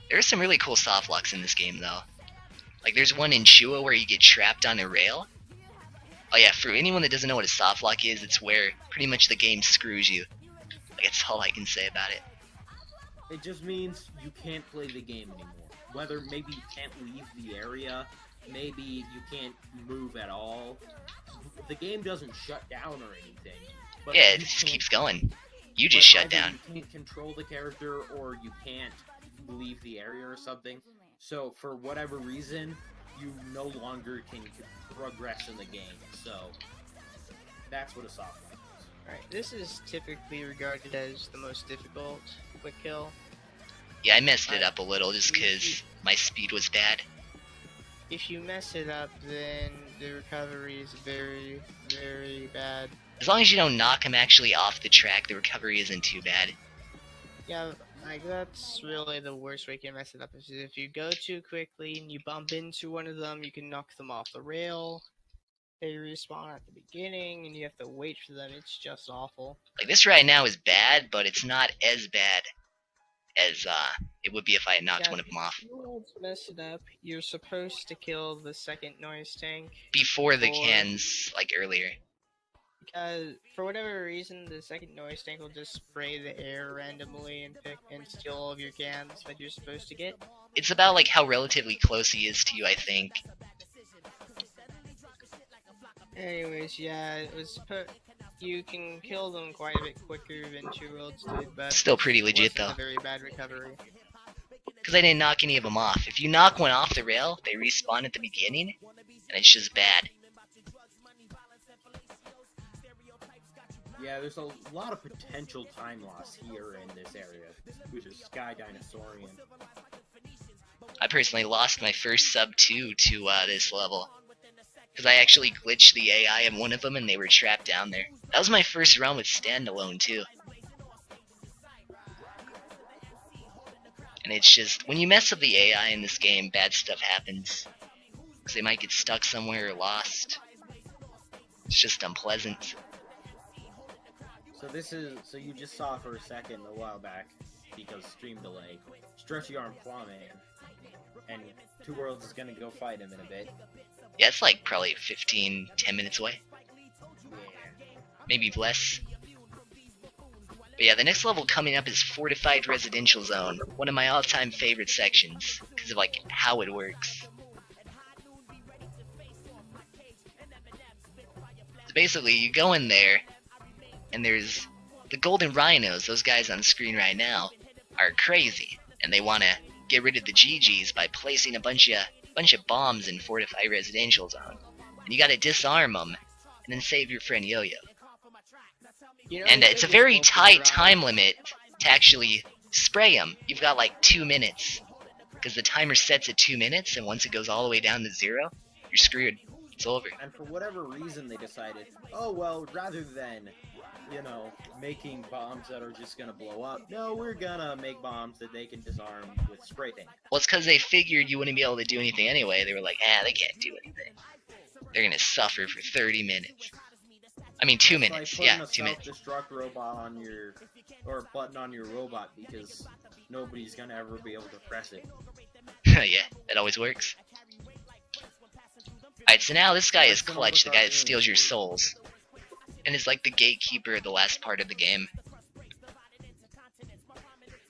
There are some really cool softlocks in this game though. Like there's one in Shua where you get trapped on a rail. Oh yeah, for anyone that doesn't know what a softlock is, it's where pretty much the game screws you. Like that's all I can say about it. It just means you can't play the game anymore. Whether maybe you can't leave the area, maybe you can't move at all. The game doesn't shut down or anything. But Yeah, you it just can't- keeps going. You but just shut either down. You can't control the character, or you can't leave the area or something. So for whatever reason, you no longer can progress in the game. So that's what a soft lock is. Alright, this is typically regarded as the most difficult quick kill. Yeah, I messed it up a little just because my speed was bad. If you mess it up, then the recovery is very, very bad. As long as you don't knock him actually off the track, the recovery isn't too bad. Yeah, like that's really the worst way you can mess it up. Is if you go too quickly and you bump into one of them, you can knock them off the rail. They respawn at the beginning, and you have to wait for them. It's just awful. Like this right now is bad, but it's not as bad as it would be if I had knocked Yeah, one of them off. if you want to mess it up, you're supposed to kill the second noise tank. Before the Or- cans, like earlier. Because for whatever reason, the second noise tank will just spray the air randomly and pick and steal all of your cans that you're supposed to get. It's about like how relatively close he is to you, I think. Anyways, yeah, it was you can kill them quite a bit quicker than Two Worlds did, but Still pretty legit it though. wasn't a very bad recovery. Because I didn't knock any of them off. If you knock one off the rail, they respawn at the beginning, and it's just bad. Yeah, there's a lot of potential time loss here in this area, which is Sky Dinosaurian. I personally lost my first sub 2 to this level. Because I actually glitched the AI in one of them and they were trapped down there. That was my first run with standalone too. And it's just, when you mess up the AI in this game, bad stuff happens. Because they might get stuck somewhere or lost. It's just unpleasant. So you just saw for a second a while back. because stream delay. Stretchy arm claw man, and Two Worlds is gonna go fight him in a bit. Yeah, it's like probably 15, 10 minutes away. Yeah. Maybe less. But yeah, the next level coming up is Fortified Residential Zone. One of my all-time favorite sections, because of like how it works. So basically, you go in there, and there's the Golden Rhinos. Those guys on screen right now are crazy, and they want to get rid of the GGs by placing a bunch of bombs in Fortified Residential Zone. And you got to disarm them, and then save your friend Yo-Yo. You know, And the it's a biggest very Golden tight Rhino- time limit to actually spray them. You've got like 2 minutes, because the timer sets at 2 minutes, and once it goes all the way down to 0, you're screwed. It's over. And for whatever reason, they decided, oh well, rather than, you know, making bombs that are just gonna blow up, no, we're gonna make bombs that they can disarm with spray paint. Well, it's because they figured you wouldn't be able to do anything anyway. They were like, they can't do anything. They're gonna suffer for 30 minutes. I mean, 2 It's minutes. like Yeah, putting 2 a minutes. self-destruct robot on your, or button on your robot because nobody's gonna ever be able to press it. Yeah, that always works. Alright, so now this guy is That's Clutch, the guy that another steals your souls. And is like the gatekeeper of the last part of the game.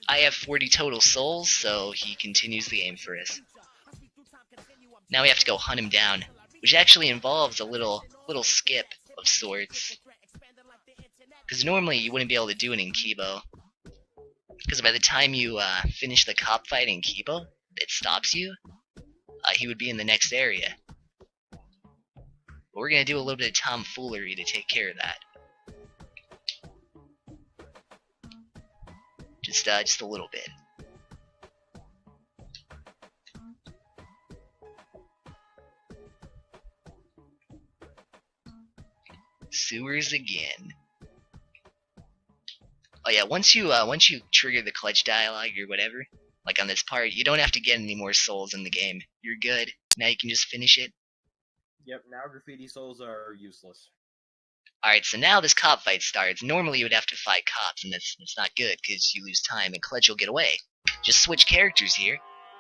I have 40 total souls, so he continues the game for us. Now we have to go hunt him down, which actually involves a little skip of sorts. Because normally you wouldn't be able to do it in Kibo. Because by the time you finish the cop fight in Kibo, it stops you. He would be in the next area. But we're gonna do a little bit of tomfoolery to take care of that. Just a little bit. Sewers again. Oh yeah, once you trigger the clutch dialogue or whatever, like on this part, you don't have to get any more souls in the game. You're good. Now you can just finish it. Yep, now graffiti souls are useless. Alright, so now this cop fight starts. Normally you would have to fight cops, and that's not good, because you lose time, and Clutch will get away. Just switch characters here.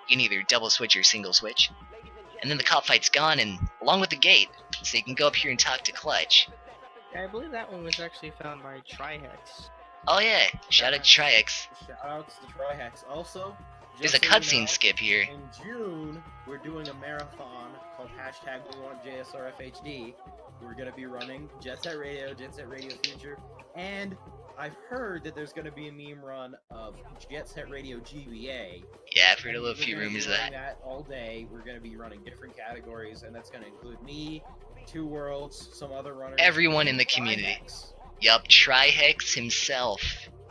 You can either double switch or single switch. And then the cop fight's gone, and along with the gate, so you can go up here and talk to Clutch. I believe that one was actually found by Trihex. Oh yeah, shout out to Trihex. Shoutouts to Trihex. Also, There's a just so you cutscene know, skip here. in June, we're doing a marathon called hashtag We Want JSRFHD. We're gonna be running Jet Set Radio Future, and I've heard that there's gonna be a meme run of Jet Set Radio GBA. Yeah, I've heard a little We're few gonna be rumors of running that. all day. We're gonna be running different categories, and that's gonna include me, Two Worlds, some other runners. Everyone in the and community. Trihex. Yup, Trihex himself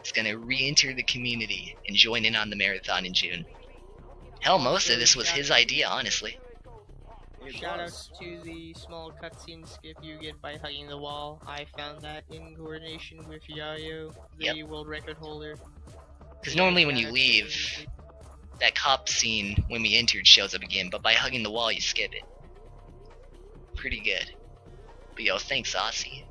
is gonna re-enter the community and join in on the marathon in June. Hell, most of this was his idea, honestly. It Shout was. out to the small cutscene skip you get by hugging the wall. I found that in coordination with Yayo, the world record holder. Because normally when you Shout out leave, to- that cop scene when we entered shows up again, but by hugging the wall you skip it. Pretty good. But yo, thanks Aussie.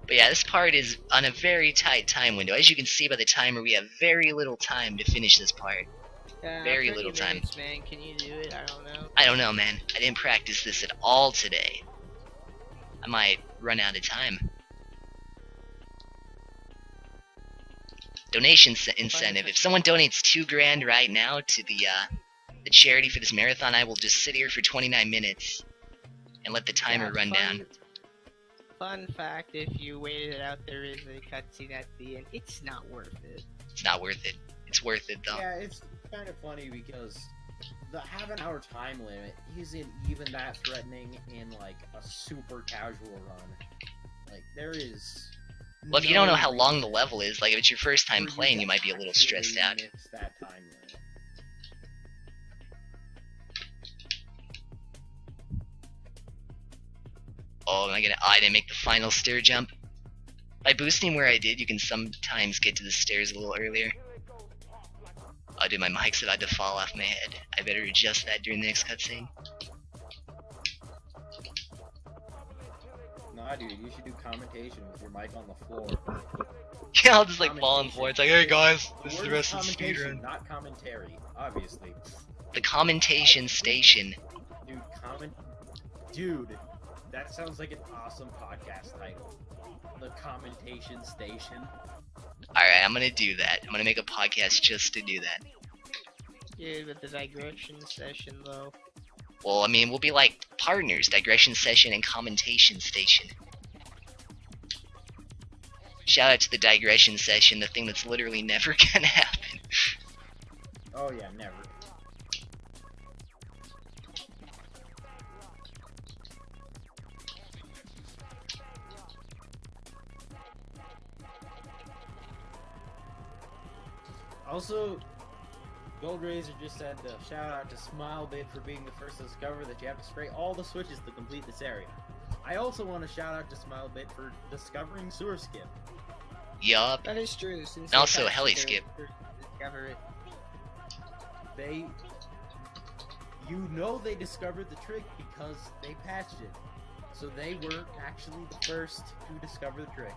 But yeah, this part is on a very tight time window. As you can see by the timer, we have very little time to finish this part. Very 30 little time. minutes, man. Can you do it? I don't know. I don't know, man. I didn't practice this at all today. I might run out of time. Donation incentive. If someone donates $2,000 right now to the charity for this marathon, I will just sit here for 29 minutes and let the timer run down. Fun fact, if you waited it out, there is a cutscene at the end. It's not worth it. It's not worth it. It's worth it though. Yeah, it's kind of funny because the half-an-hour time limit isn't even that threatening in like a super casual run. Like there is. Well, if you don't know no how long the reason level is, like if it's your first time for playing, to you might be a little stressed out. actually miss that time limit. Oh, am I gonna? Oh, I didn't make the final stair jump. By boosting where I did, you can sometimes get to the stairs a little earlier. Oh, dude, my mic's about to fall off my head. I better adjust that during the next cutscene. No, Nah, dude, you should do commentation with your mic on the floor. Yeah, I'll just like fall on the floor. It's like, hey guys, The this is word the rest of the commentation, speedrun. not commentary, obviously. The commentation station. Dude, that sounds like an awesome podcast title. The commentation station. Alright, I'm gonna do that. I'm gonna make a podcast just to do that. Yeah, with the digression session though. Well, I mean, we'll be like partners, digression session and commentation station. Shout out to the digression session, the thing that's literally never gonna happen. Oh yeah, never. Also, Gold Razor just said shout out to Smilebit for being the first to discover that you have to spray all the switches to complete this area. I also want to shout out to Smilebit for discovering Sewer Skip. Yup. That is true. Since And also they Heli patched Skip. it, discover it. They discovered the trick because they patched it. So they were actually the first to discover the trick.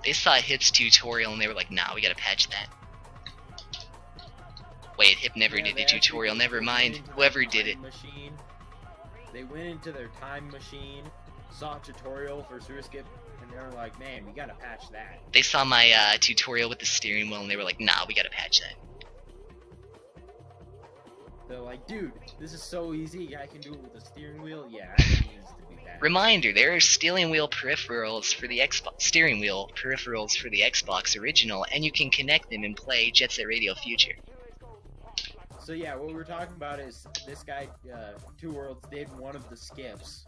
They saw Hip's tutorial and they were like, nah, we gotta patch that. Wait, Hip never did the tutorial, never mind. Whoever did it. They went into their time machine, saw a tutorial for Sewer Skip, and they were like, man, we gotta patch that. They saw my tutorial with the steering wheel and they were like, nah, we gotta patch that. They're like, dude, this is so easy, I can do it with a steering wheel? Yeah, it needs to be patched. Reminder, there are steering wheel peripherals for the Xbox original, and you can connect them and play Jet Set Radio Future. So yeah, what we're talking about is this guy, Two Worlds, did one of the skips.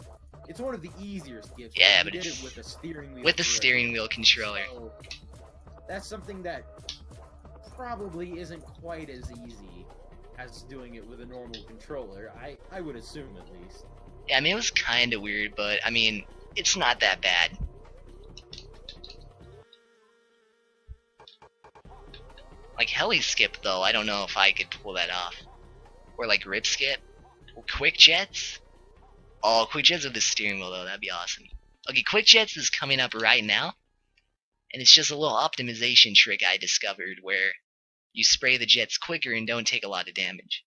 It's one of the easier skips. Yeah, he but did it's it with a steering wheel. with the peripheral. steering wheel controller. So, that's something that probably isn't quite as easy as doing it with a normal controller. I would assume, at least. Yeah, I mean, it was kinda weird, but, I mean, it's not that bad. Like Heli Skip, though, I don't know if I could pull that off. Or like Rip Skip. Or Quick Jets. Oh, Quick Jets with the steering wheel, though, that'd be awesome. Okay, Quick Jets is coming up right now. And it's just a little optimization trick I discovered where you spray the jets quicker and don't take a lot of damage.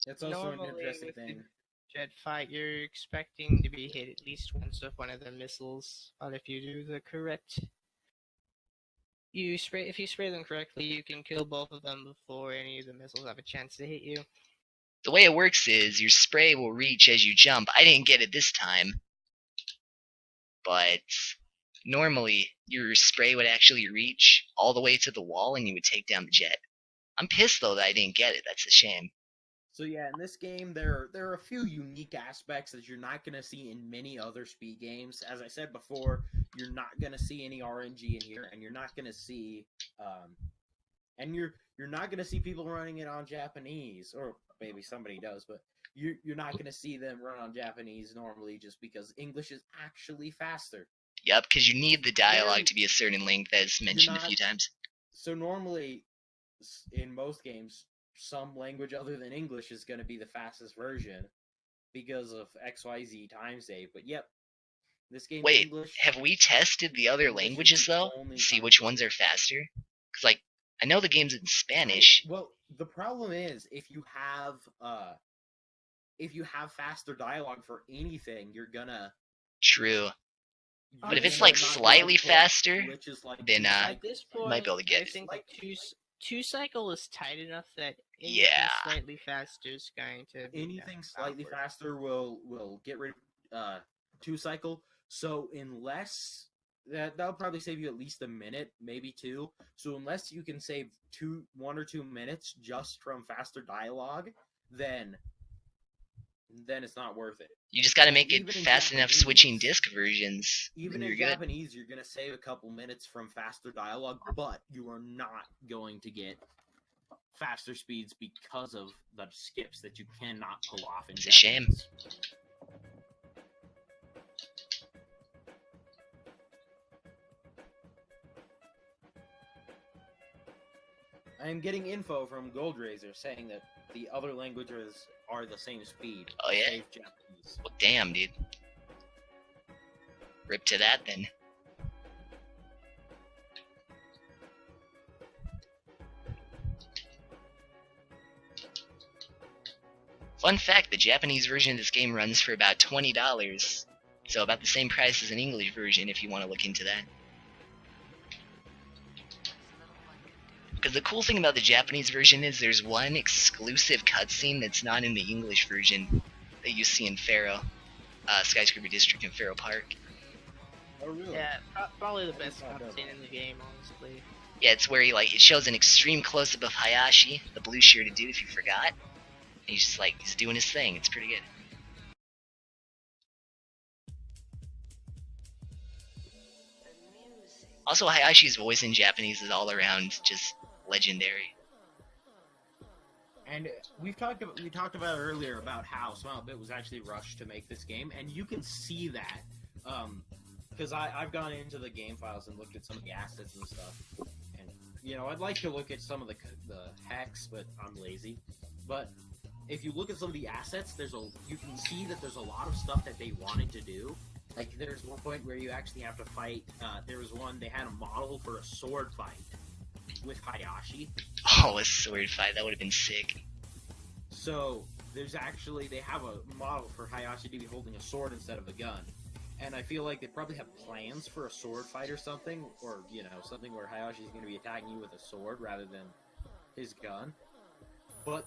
It's also Normally an interesting with the thing. jet fight, you're expecting to be hit at least once with one of the missiles, but if you do the correct, if you spray them correctly, you can kill both of them before any of the missiles have a chance to hit you. The way it works is your spray will reach as you jump. I didn't get it this time, but normally your spray would actually reach all the way to the wall and you would take down the jet. I'm pissed though that I didn't get it. That's a shame. So yeah, in this game, there are a few unique aspects that you're not going to see in many other speed games. As I said before, you're not going to see any RNG in here, and you're not going to see, you're not going to see people running it on Japanese, or maybe somebody does, but you're not going to see them run on Japanese normally, just because English is actually faster. Yep, because you need the dialogue to be a certain length, as mentioned a few times. So normally, in most games, some language other than English is going to be the fastest version because of XYZ time save. But yep, this game. Wait, English, have we tested the other English languages is the though? only See time. which ones are faster? Because like I know the game's in Spanish. Well, the problem is if you have faster dialogue for anything, you're gonna. True. But if it's you're like not slightly gonna put faster, glitches like then, two At this point, might be able to get I it. think two cycle is tight enough that anything Yeah. slightly faster is going to be anything slightly outward. faster will get rid of 2 cycle. So unless that'll probably save you at least a minute, maybe 2. So unless you can save 1 or 2 minutes just from faster dialogue, then it's not worth it. You just gotta make it Even in fast enough Japanese- switching disc versions. Even and in you're good. Japanese, you're gonna save a couple minutes from faster dialogue, but you are not going to get faster speeds because of the skips that you cannot pull off in It's a shame. Japanese. I am getting info from Gold Razor saying that the other languages are the same speed. Oh, yeah? save Japanese. Well, damn, dude. Rip to that then. Fun fact, the Japanese version of this game runs for about $20, so about the same price as an English version if you want to look into that. Because the cool thing about the Japanese version is there's one exclusive cutscene that's not in the English version that you see in Faro, Skyscraper District in Faro Park. Oh, really? Yeah, probably the best cutscene in the game, honestly. Yeah, it's where it shows an extreme close-up of Hayashi, the blue-shirted dude, if you forgot. And he's just he's doing his thing. It's pretty good. Also, Hayashi's voice in Japanese is all around just legendary. And we talked about earlier about how Smile Bit was actually rushed to make this game, and you can see that. Because I've gone into the game files and looked at some of the assets and stuff. And, I'd like to look at some of the hex, but I'm lazy. But if you look at some of the assets, you can see that there's a lot of stuff that they wanted to do. Like, there's one point where you actually have to fight. There was one, they had a model for a sword fight with Hayashi. Oh, a sword fight. That would have been sick. So, they have a model for Hayashi to be holding a sword instead of a gun. And I feel like they probably have plans for a sword fight or something, or, something where Hayashi's going to be attacking you with a sword rather than his gun. But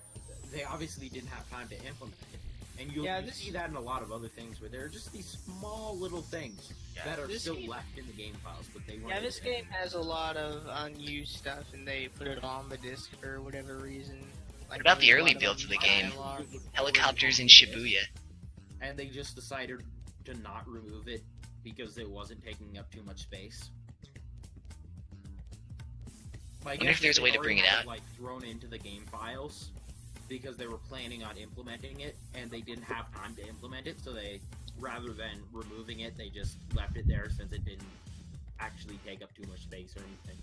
they obviously didn't have time to implement it. And you see that in a lot of other things where there are just these small little things that are still left in the game files, but they weren't. Yeah, this game has a lot of unused stuff, and they put it on the disc for whatever reason. What about the early builds of the game? Helicopters in Shibuya. And they just decided to not remove it because it wasn't taking up too much space. I wonder if there's a way to bring it out. Thrown into the game files because they were planning on implementing it, and they didn't have time to implement it, so they, rather than removing it, they just left it there since it didn't actually take up too much space or anything.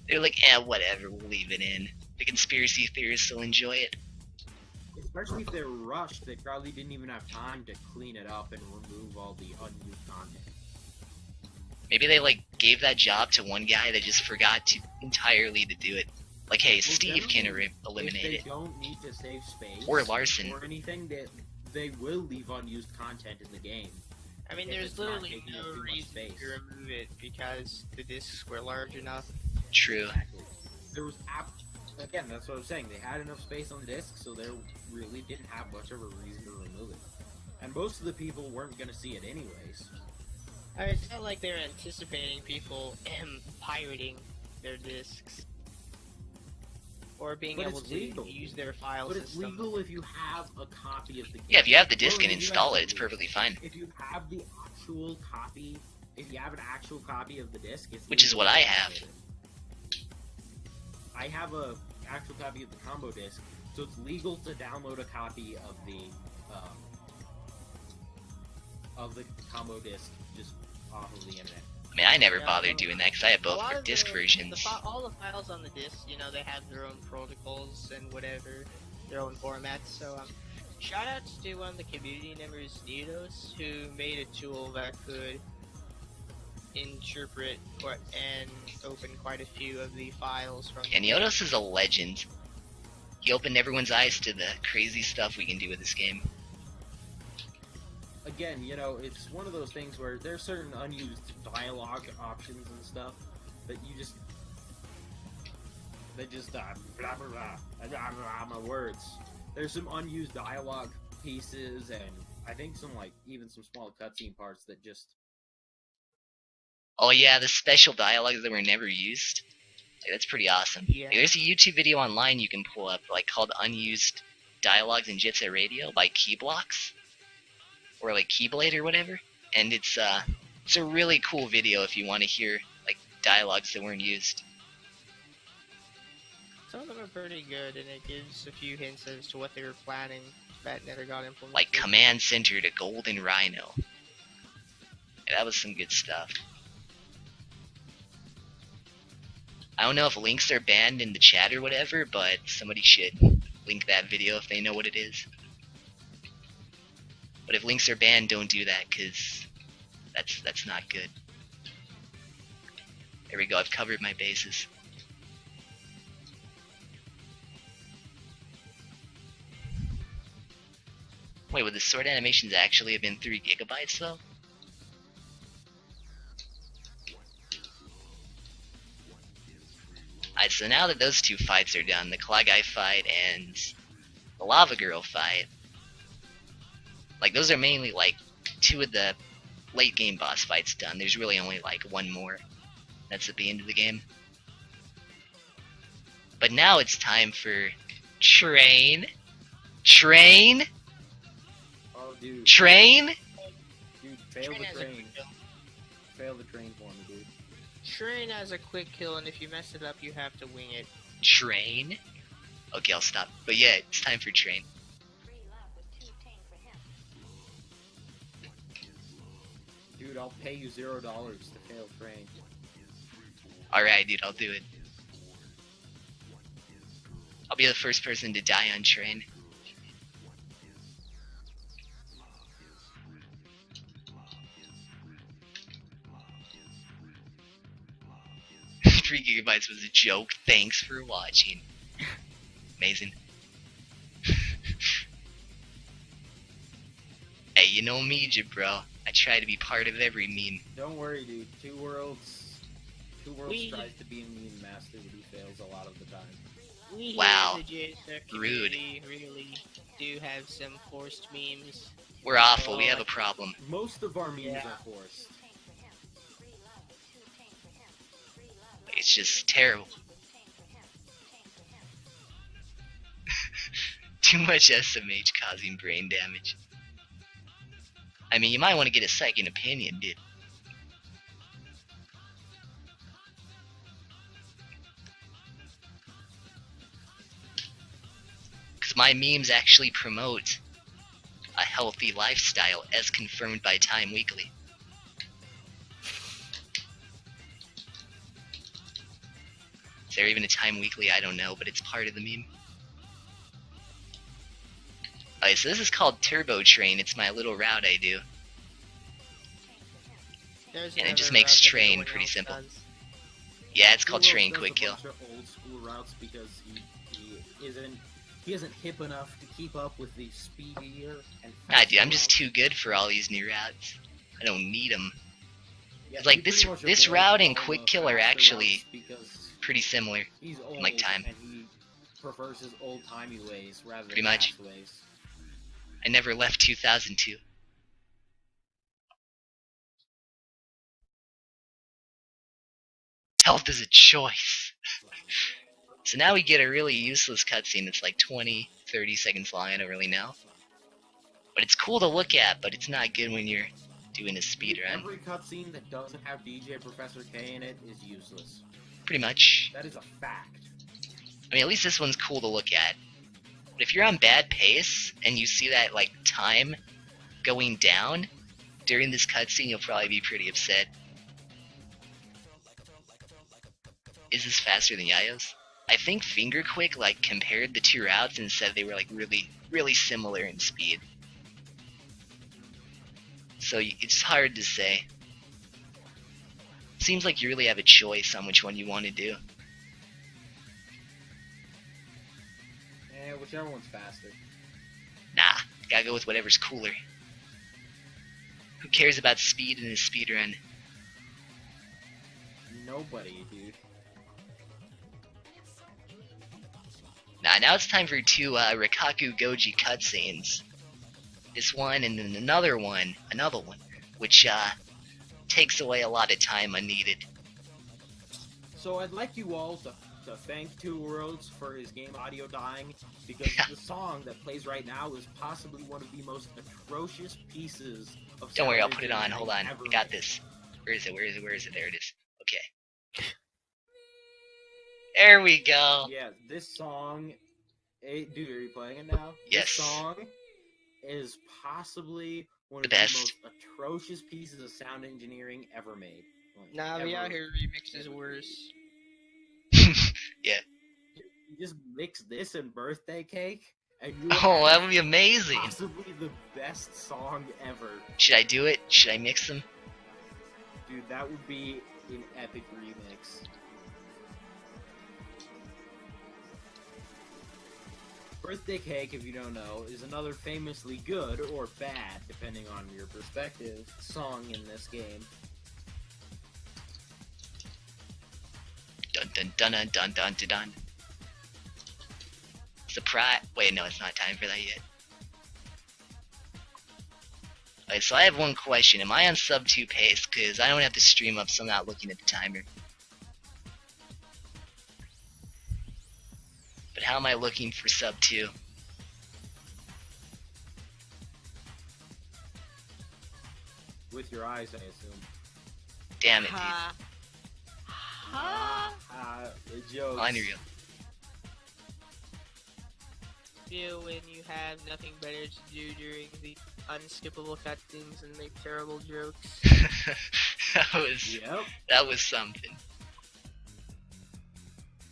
They're like, whatever, we'll leave it in. The conspiracy theorists will enjoy it. Especially if they were rushed, they probably didn't even have time to clean it up and remove all the unused content. Maybe they, gave that job to one guy that just forgot entirely to do it. Like, hey, Steve can eliminate it. If they don't need to save space or Larson or anything, they will leave unused content in the game. I mean, there's literally no reason to remove it because the discs were large enough. True. Exactly. There was again, that's what I was saying. They had enough space on the disc, so they really didn't have much of a reason to remove it. And most of the people weren't going to see it anyways. I mean, it's not like they're anticipating people pirating their discs. Or being able to use their file system. But it's legal if you have a copy of the game. Yeah, if you have the disc and install it, it's perfectly fine. If you have the actual copy, if you have an actual copy of the disc, it's which is what I have. I have a actual copy of the combo disc, so it's legal to download a copy of the combo disc just off of the internet. I mean, I never bothered doing that because I have both for disc versions. All the files on the disc, they have their own protocols and whatever, their own formats. So, shoutouts to one of the community members, Neodos, who made a tool that could interpret and open quite a few of the files from. And Neodos is a legend. He opened everyone's eyes to the crazy stuff we can do with this game. Again, it's one of those things where there's certain unused dialogue options and stuff that blah blah blah, my words. There's some unused dialogue pieces, and I think even some small cutscene parts that just. Oh yeah, the special dialogues that were never used. That's pretty awesome. Yeah. There's a YouTube video online you can pull up, called Unused Dialogues in Jet Set Radio by Keyblocks. Or Keyblade or whatever, and it's a really cool video if you want to hear dialogues that weren't used. Some of them are pretty good, and it gives a few hints as to what they were planning that never got implemented. Like Command Center to Golden Rhino. Yeah, that was some good stuff. I don't know if links are banned in the chat or whatever, but somebody should link that video if they know what it is. But if links are banned, don't do that, because That's not good. There we go, I've covered my bases. Wait, would the sword animations actually have been 3 gigabytes though? Alright, so now that those 2 fights are done, the Claw Guy fight and the Lava Girl fight, like those are mainly like 2 of the late game boss fights done. There's really only like 1 more. That's at the end of the game. But now it's time for Train. Train? Oh, dude. Train? Dude, fail Train the has a train. quick kill. Fail the train for me, dude. Train has a quick kill, and if you mess it up, you have to wing it. Train? Okay, I'll stop. But yeah, it's time for Train. Dude, I'll pay you $0 to fail train. Alright, dude, I'll do it. I'll be the first person to die on Train. Three gigabytes was a joke. Thanks for watching. Amazing. Hey, you know me, bro. I try to be part of every meme. Don't worry, dude. Two Worlds We- tries to be a meme master, but he fails a lot of the time. We Wow. here at the JSF Rude. community really do have some forced memes. We're awful. We have a problem. Most of our memes Yeah. are forced. It's just terrible. Too much SMH causing brain damage. I mean, you might want to get a second opinion, dude. Because my memes actually promote a healthy lifestyle as confirmed by Time Weekly. Is there even a Time Weekly? I don't know, but it's part of the meme. Okay, so this is called Turbo Train. It's my little route I do. There's And it another just makes route that no train one pretty else simple. does. Yeah, it's called Two Train Worlds does Quick a Kill. bunch of old school routes because he isn't hip enough to keep up with the speedier and Nah, dude, faster I'm just routes. too good for all these new routes. I don't need them. Yeah, like, you this- pretty much this avoid route and all Quick the Kill are faster actually routes because Pretty similar. he's old like time. and he prefers his old-timey ways rather than Pretty much. fast ways. I never left 2002. Health is a choice. So now we get a really useless cutscene that's like 20, 30 seconds long, I don't really know. But it's cool to look at, but it's not good when you're doing a speedrun. Every cutscene that doesn't have DJ Professor K in it is useless. Pretty much. That is a fact. I mean, at least this one's cool to look at. But if you're on bad pace, and you see that, like, time going down during this cutscene, you'll probably be pretty upset. Is this faster than Yayo's? I think Finger Quick, like, compared the 2 routes and said they were, like, really, really similar in speed. So it's hard to say. Seems like you really have a choice on which one you want to do. Whichever one's faster. Nah, gotta go with whatever's cooler. Who cares about speed in a speedrun? Nobody, dude. Nah, now it's time for 2 Rikaku Goji cutscenes. This one and then another one, which takes away a lot of time unneeded. So I'd like you all to thank Two Worlds for his game audio dying, because the song that plays right now is possibly one of the most atrocious pieces of Don't worry, I'll sound put it on. Hold on. engineering ever Got made. this. Where is it? There it is. Okay. There we go. Yeah, this song... dude, are you playing it now? Yes. This song is possibly one The of best. the most atrocious pieces of sound engineering ever made. Like, Nah, the ever. Out Here remix is worse. Yeah. You just mix this and Birthday Cake, and you Oh, have that would be amazing. possibly the best song ever. Should I do it? Should I mix them? Dude, that would be an epic remix. Birthday Cake, if you don't know, is another famously good, or bad, depending on your perspective, song in this game. Dun dun dun dun dun dun dun dun. Surprise! Wait, no, it's not time for that yet. Alright, so I have one question. Am I on sub 2 pace? Because I don't have to stream up, so I'm not looking at the timer. But how am I looking for sub 2? With your eyes, I assume. Damn it, dude. Ha. Ha. The jokes. Unreal. Feel when you have nothing better to do during the unskippable cutscenes and make terrible jokes. Yep. That was something.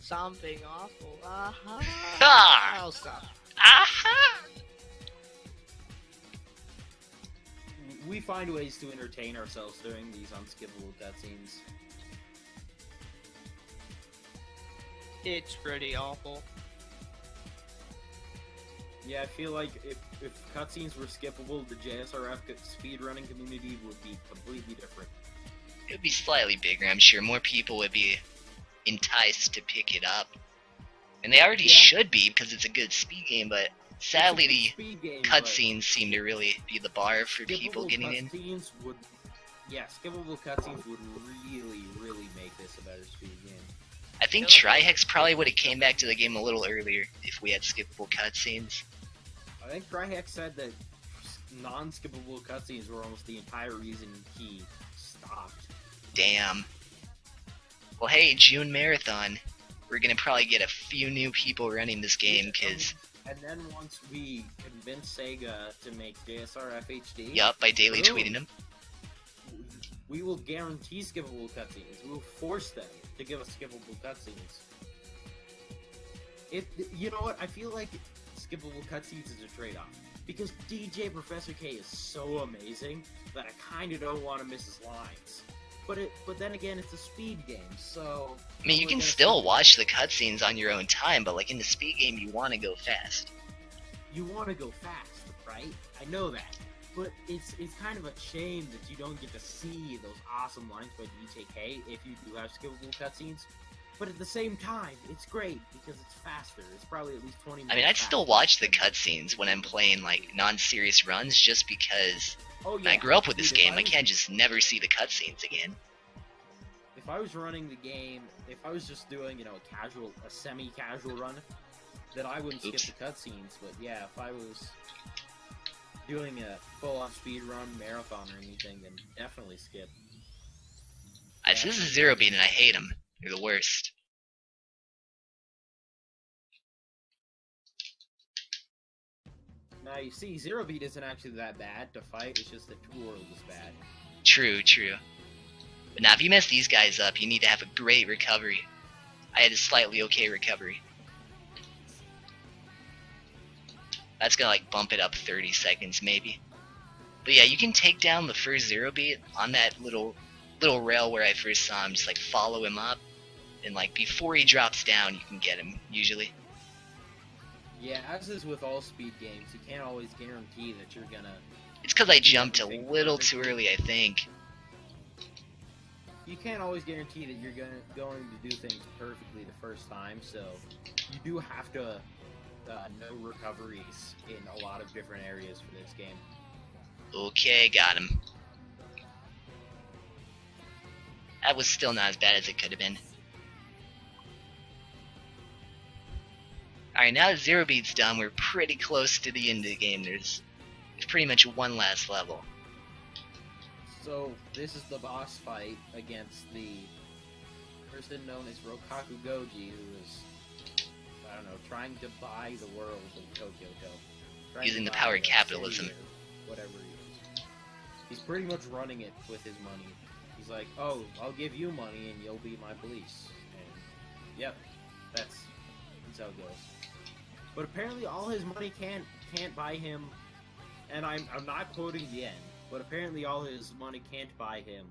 Something awful. Ah! I'll stop. Aha! We find ways to entertain ourselves during these unskippable cutscenes. It's pretty awful. Yeah, I feel like if cutscenes were skippable, the JSRF speedrunning community would be completely different. It would be slightly bigger, I'm sure. More people would be enticed to pick it up. And they already should be, because it's a good speed game, but sadly the cutscenes seem to really be the bar for people getting in. Skippable cutscenes would really make this a better speed game. I think Trihex probably would have came back to the game a little earlier if we had skippable cutscenes. I think Trihex said that non-skippable cutscenes were almost the entire reason he stopped. Damn. Well, hey, June Marathon. We're gonna probably get a few new people running this game, because... And then once we convince Sega to make JSRF HD... Yup, by daily tweeting them. We will guarantee skippable cutscenes. We will force them to give us skippable cutscenes. You know what? I feel like skippable cutscenes is a trade-off. Because DJ Professor K is so amazing that I kind of don't want to miss his lines. But then again, it's a speed game, so... I mean, you can still watch the cutscenes on your own time, but like in the speed game, you want to go fast. You want to go fast, right? I know that. But it's kind of a shame that you don't get to see those awesome lines by DJK if you do have skippable cutscenes. But at the same time, it's great because it's faster. It's probably at least 20 minutes. I mean, I'd still watch the cutscenes when I'm playing like non-serious runs, just because I grew up with this game. I can't just never see the cutscenes again. If I was running the game, if I was just doing, a semi-casual run, then I wouldn't skip the cutscenes. But yeah, if I was doing a full-on speedrun, marathon, or anything, then definitely skip. This is Zero Beat, and I hate them. They're the worst. Now, you see, Zero Beat isn't actually that bad to fight, it's just that Two World is bad. True, true. But now, if you mess these guys up, you need to have a great recovery. I had a slightly okay recovery. That's gonna, like, bump it up 30 seconds, maybe. But yeah, you can take down the first Zero Beat on that little rail where I first saw him, just, like, follow him up. And, like, before he drops down, you can get him, usually. Yeah, as is with all speed games, you can't always guarantee that you're gonna... It's because I jumped a little too early, I think. You can't always guarantee that you're going to do things perfectly the first time, so you do have to know recoveries in a lot of different areas for this game. Okay, got him. That was still not as bad as it could have been. Alright, now that Zero Beat's done, we're pretty close to the end of the game. There's pretty much one last level. So, this is the boss fight against the person known as Rokaku Goji, who is, I don't know, trying to buy the world of Tokyo Co. Using the power of capitalism. Whatever he is. He's pretty much running it with his money. He's like, oh, I'll give you money and you'll be my police. And, yep, that's how it goes. But apparently all his money can't buy him, and I'm not quoting the end, but apparently all his money can't buy him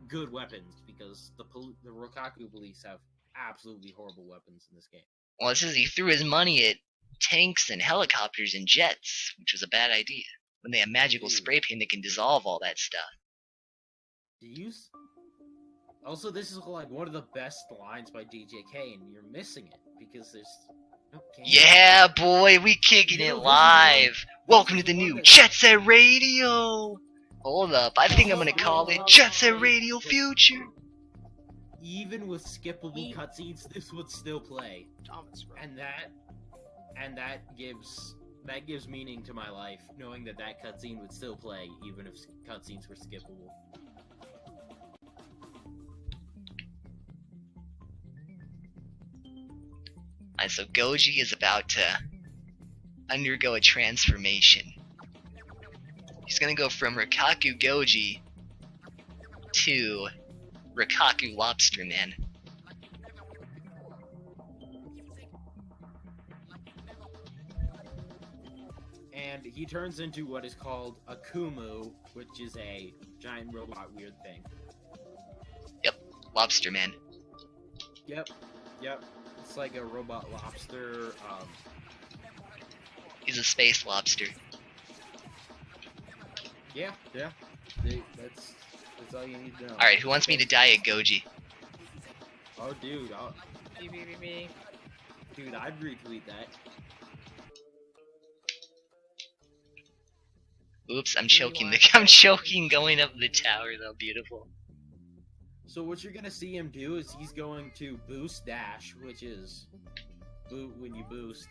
good weapons, because the Rokaku police have absolutely horrible weapons in this game. Well, it says he threw his money at tanks and helicopters and jets, which was a bad idea. When they have magical Dude. spray paint that can dissolve all that stuff. Also, this is like one of the best lines by DJK, and you're missing it because there's no game. Yeah, boy, we kicking it live. Welcome to the new Jet Set Radio. Hold up, I think I'm gonna call it Jet Set Radio Future. Even with skippable cutscenes, this would still play, Thomas, bro. and that gives meaning to my life, knowing that cutscene would still play even if cutscenes were skippable. Alright, so Goji is about to undergo a transformation. He's gonna go from Rikaku Goji to Rikaku Lobster Man. And he turns into what is called a Kumu, which is a giant robot weird thing. Lobster Man. Yep. It's like a robot lobster. He's a space lobster. Yeah. That's all you need to know. Alright, who wants me to die at Goji? Oh, dude. Me. Dude, I'd retweet that. Oops, I'm choking going up the tower though, beautiful. So what you're gonna see him do is he's going to boost dash, which is when you boost.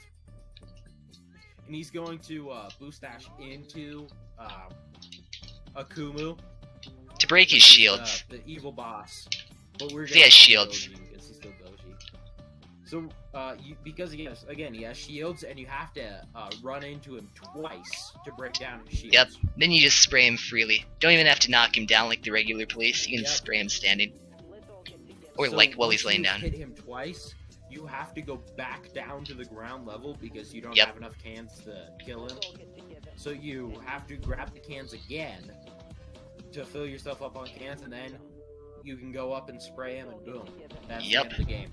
And he's going to boost dash into Akumu. To break his shields. The evil boss. But we're He gonna has call him shields. Goji because he's still Goji. So, because he has shields, and you have to run into him twice to break down his shields. Yep. Then you just spray him freely. Don't even have to knock him down like the regular police. You can Yep. spray him standing. Or So like while once he's laying you down. hit him twice, you have to go back down to the ground level because you don't Yep. have enough cans to kill him. So you have to grab the cans again to fill yourself up on cans, and then you can go up and spray him, and boom. That's the Yep. end of the game.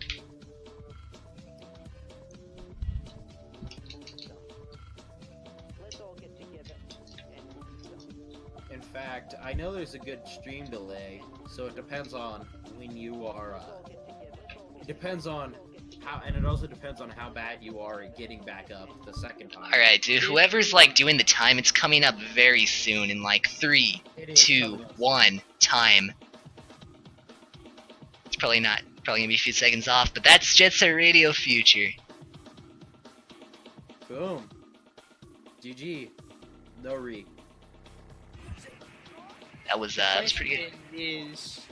In fact, I know there's a good stream delay, so it depends on when you are, it depends on how, and it also depends on how bad you are at getting back up the second time. Alright, dude, whoever's like doing the time, it's coming up very soon in like 3, It is 2, coming up. 1, time. It's probably gonna be a few seconds off, but that's Jet Set Radio Future. Boom. GG. No re. That was pretty good.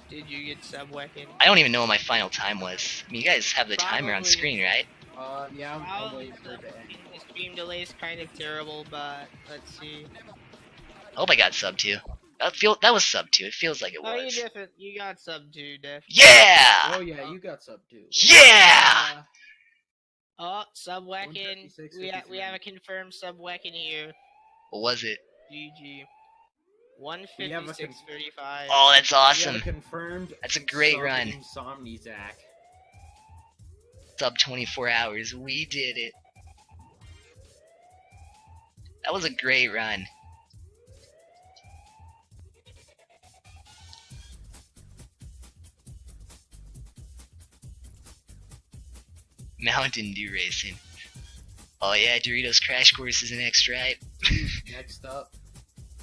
Did you get Subweapon? I don't even know what my final time was. I mean, you guys have the timer on Probably. screen, right? Yeah, I'm Probably waiting for it to end. the stream delay is kind of terrible, but let's see. I hope I got sub 2. That was sub 2. It feels like it Oh, was. you got sub 2, definitely. Yeah! Oh yeah, you got sub too. Yeah! Oh, Subweapon. 156, We have 53. a confirmed Subweapon here. What was it? GG. We have a 156.35. Oh, that's We have awesome. a confirmed. That's a great sub run. Insomniac. Sub 24 hours. We did it. That was a great run. Mountain Dew Racing. Oh yeah, Doritos Crash Course is next, right? Next up,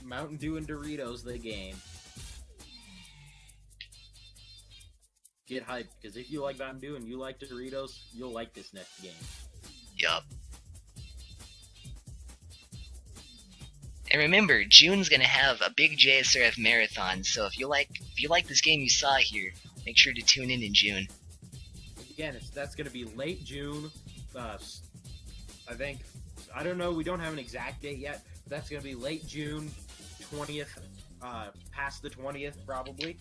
Mountain Dew and Doritos, the game. Get hyped, because if you like Mountain Dew and you like Doritos, you'll like this next game. Yup. And remember, June's gonna have a big JSRF marathon, so if you like this game you saw here, make sure to tune in June. Again, that's going to be late June. I think, I don't know, we don't have an exact date yet, but that's going to be late June, 20th, past the 20th probably.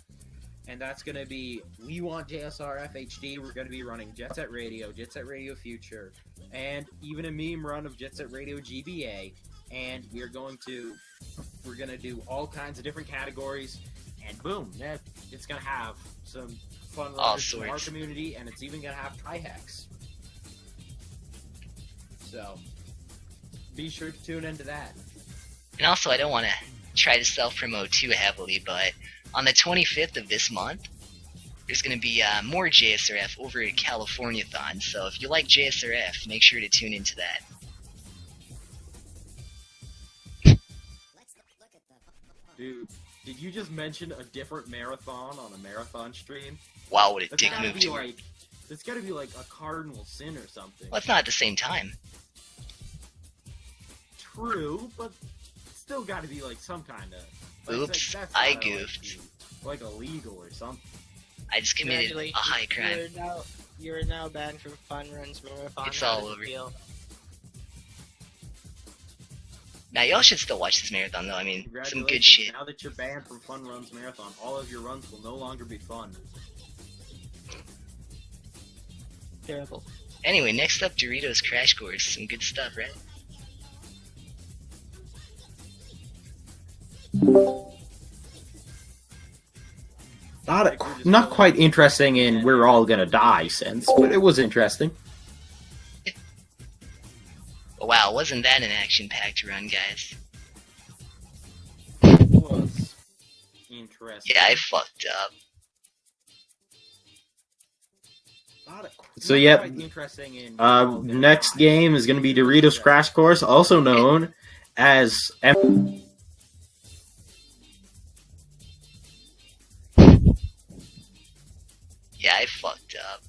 And that's going to be, we want JSRF HD, we're going to be running Jet Set Radio Future, and even a meme run of Jet Set Radio GBA, and we're going to do all kinds of different categories, and boom, it's gonna have some fun All runners from our sorts. community, and it's even gonna have tri-hacks. So, be sure to tune into that. And also, I don't want to try to self-promote too heavily, but on the 25th of this month, there's going to be more JSRF over at Californiathon, so if you like JSRF, make sure to tune into that. Dude, did you just mention a different marathon on a marathon stream? Wow, what a That's dick gotta move be to like, that's gotta be like a cardinal sin or something. Well, it's not at the same time. True, but it's still gotta be like some kind of. Oops, that's I gotta, goofed. Like illegal or something. I just committed a high crime. You're now banned from Fun Runs Marathon. It's How all does it over. feel? Now, y'all should still watch this marathon, though. I mean, some good Congratulations, shit. now that you're banned from Fun Runs Marathon, all of your runs will no longer be fun. Terrible. Anyway, next up, Doritos Crash Course. Some good stuff, right? Not quite interesting in We're All Gonna Die sense, but it was interesting. Wow, wasn't that an action-packed run, guys? It was interesting. Yeah, I fucked up. So yeah, next game is going to be Doritos Crash Course, also known as Yeah, I fucked up.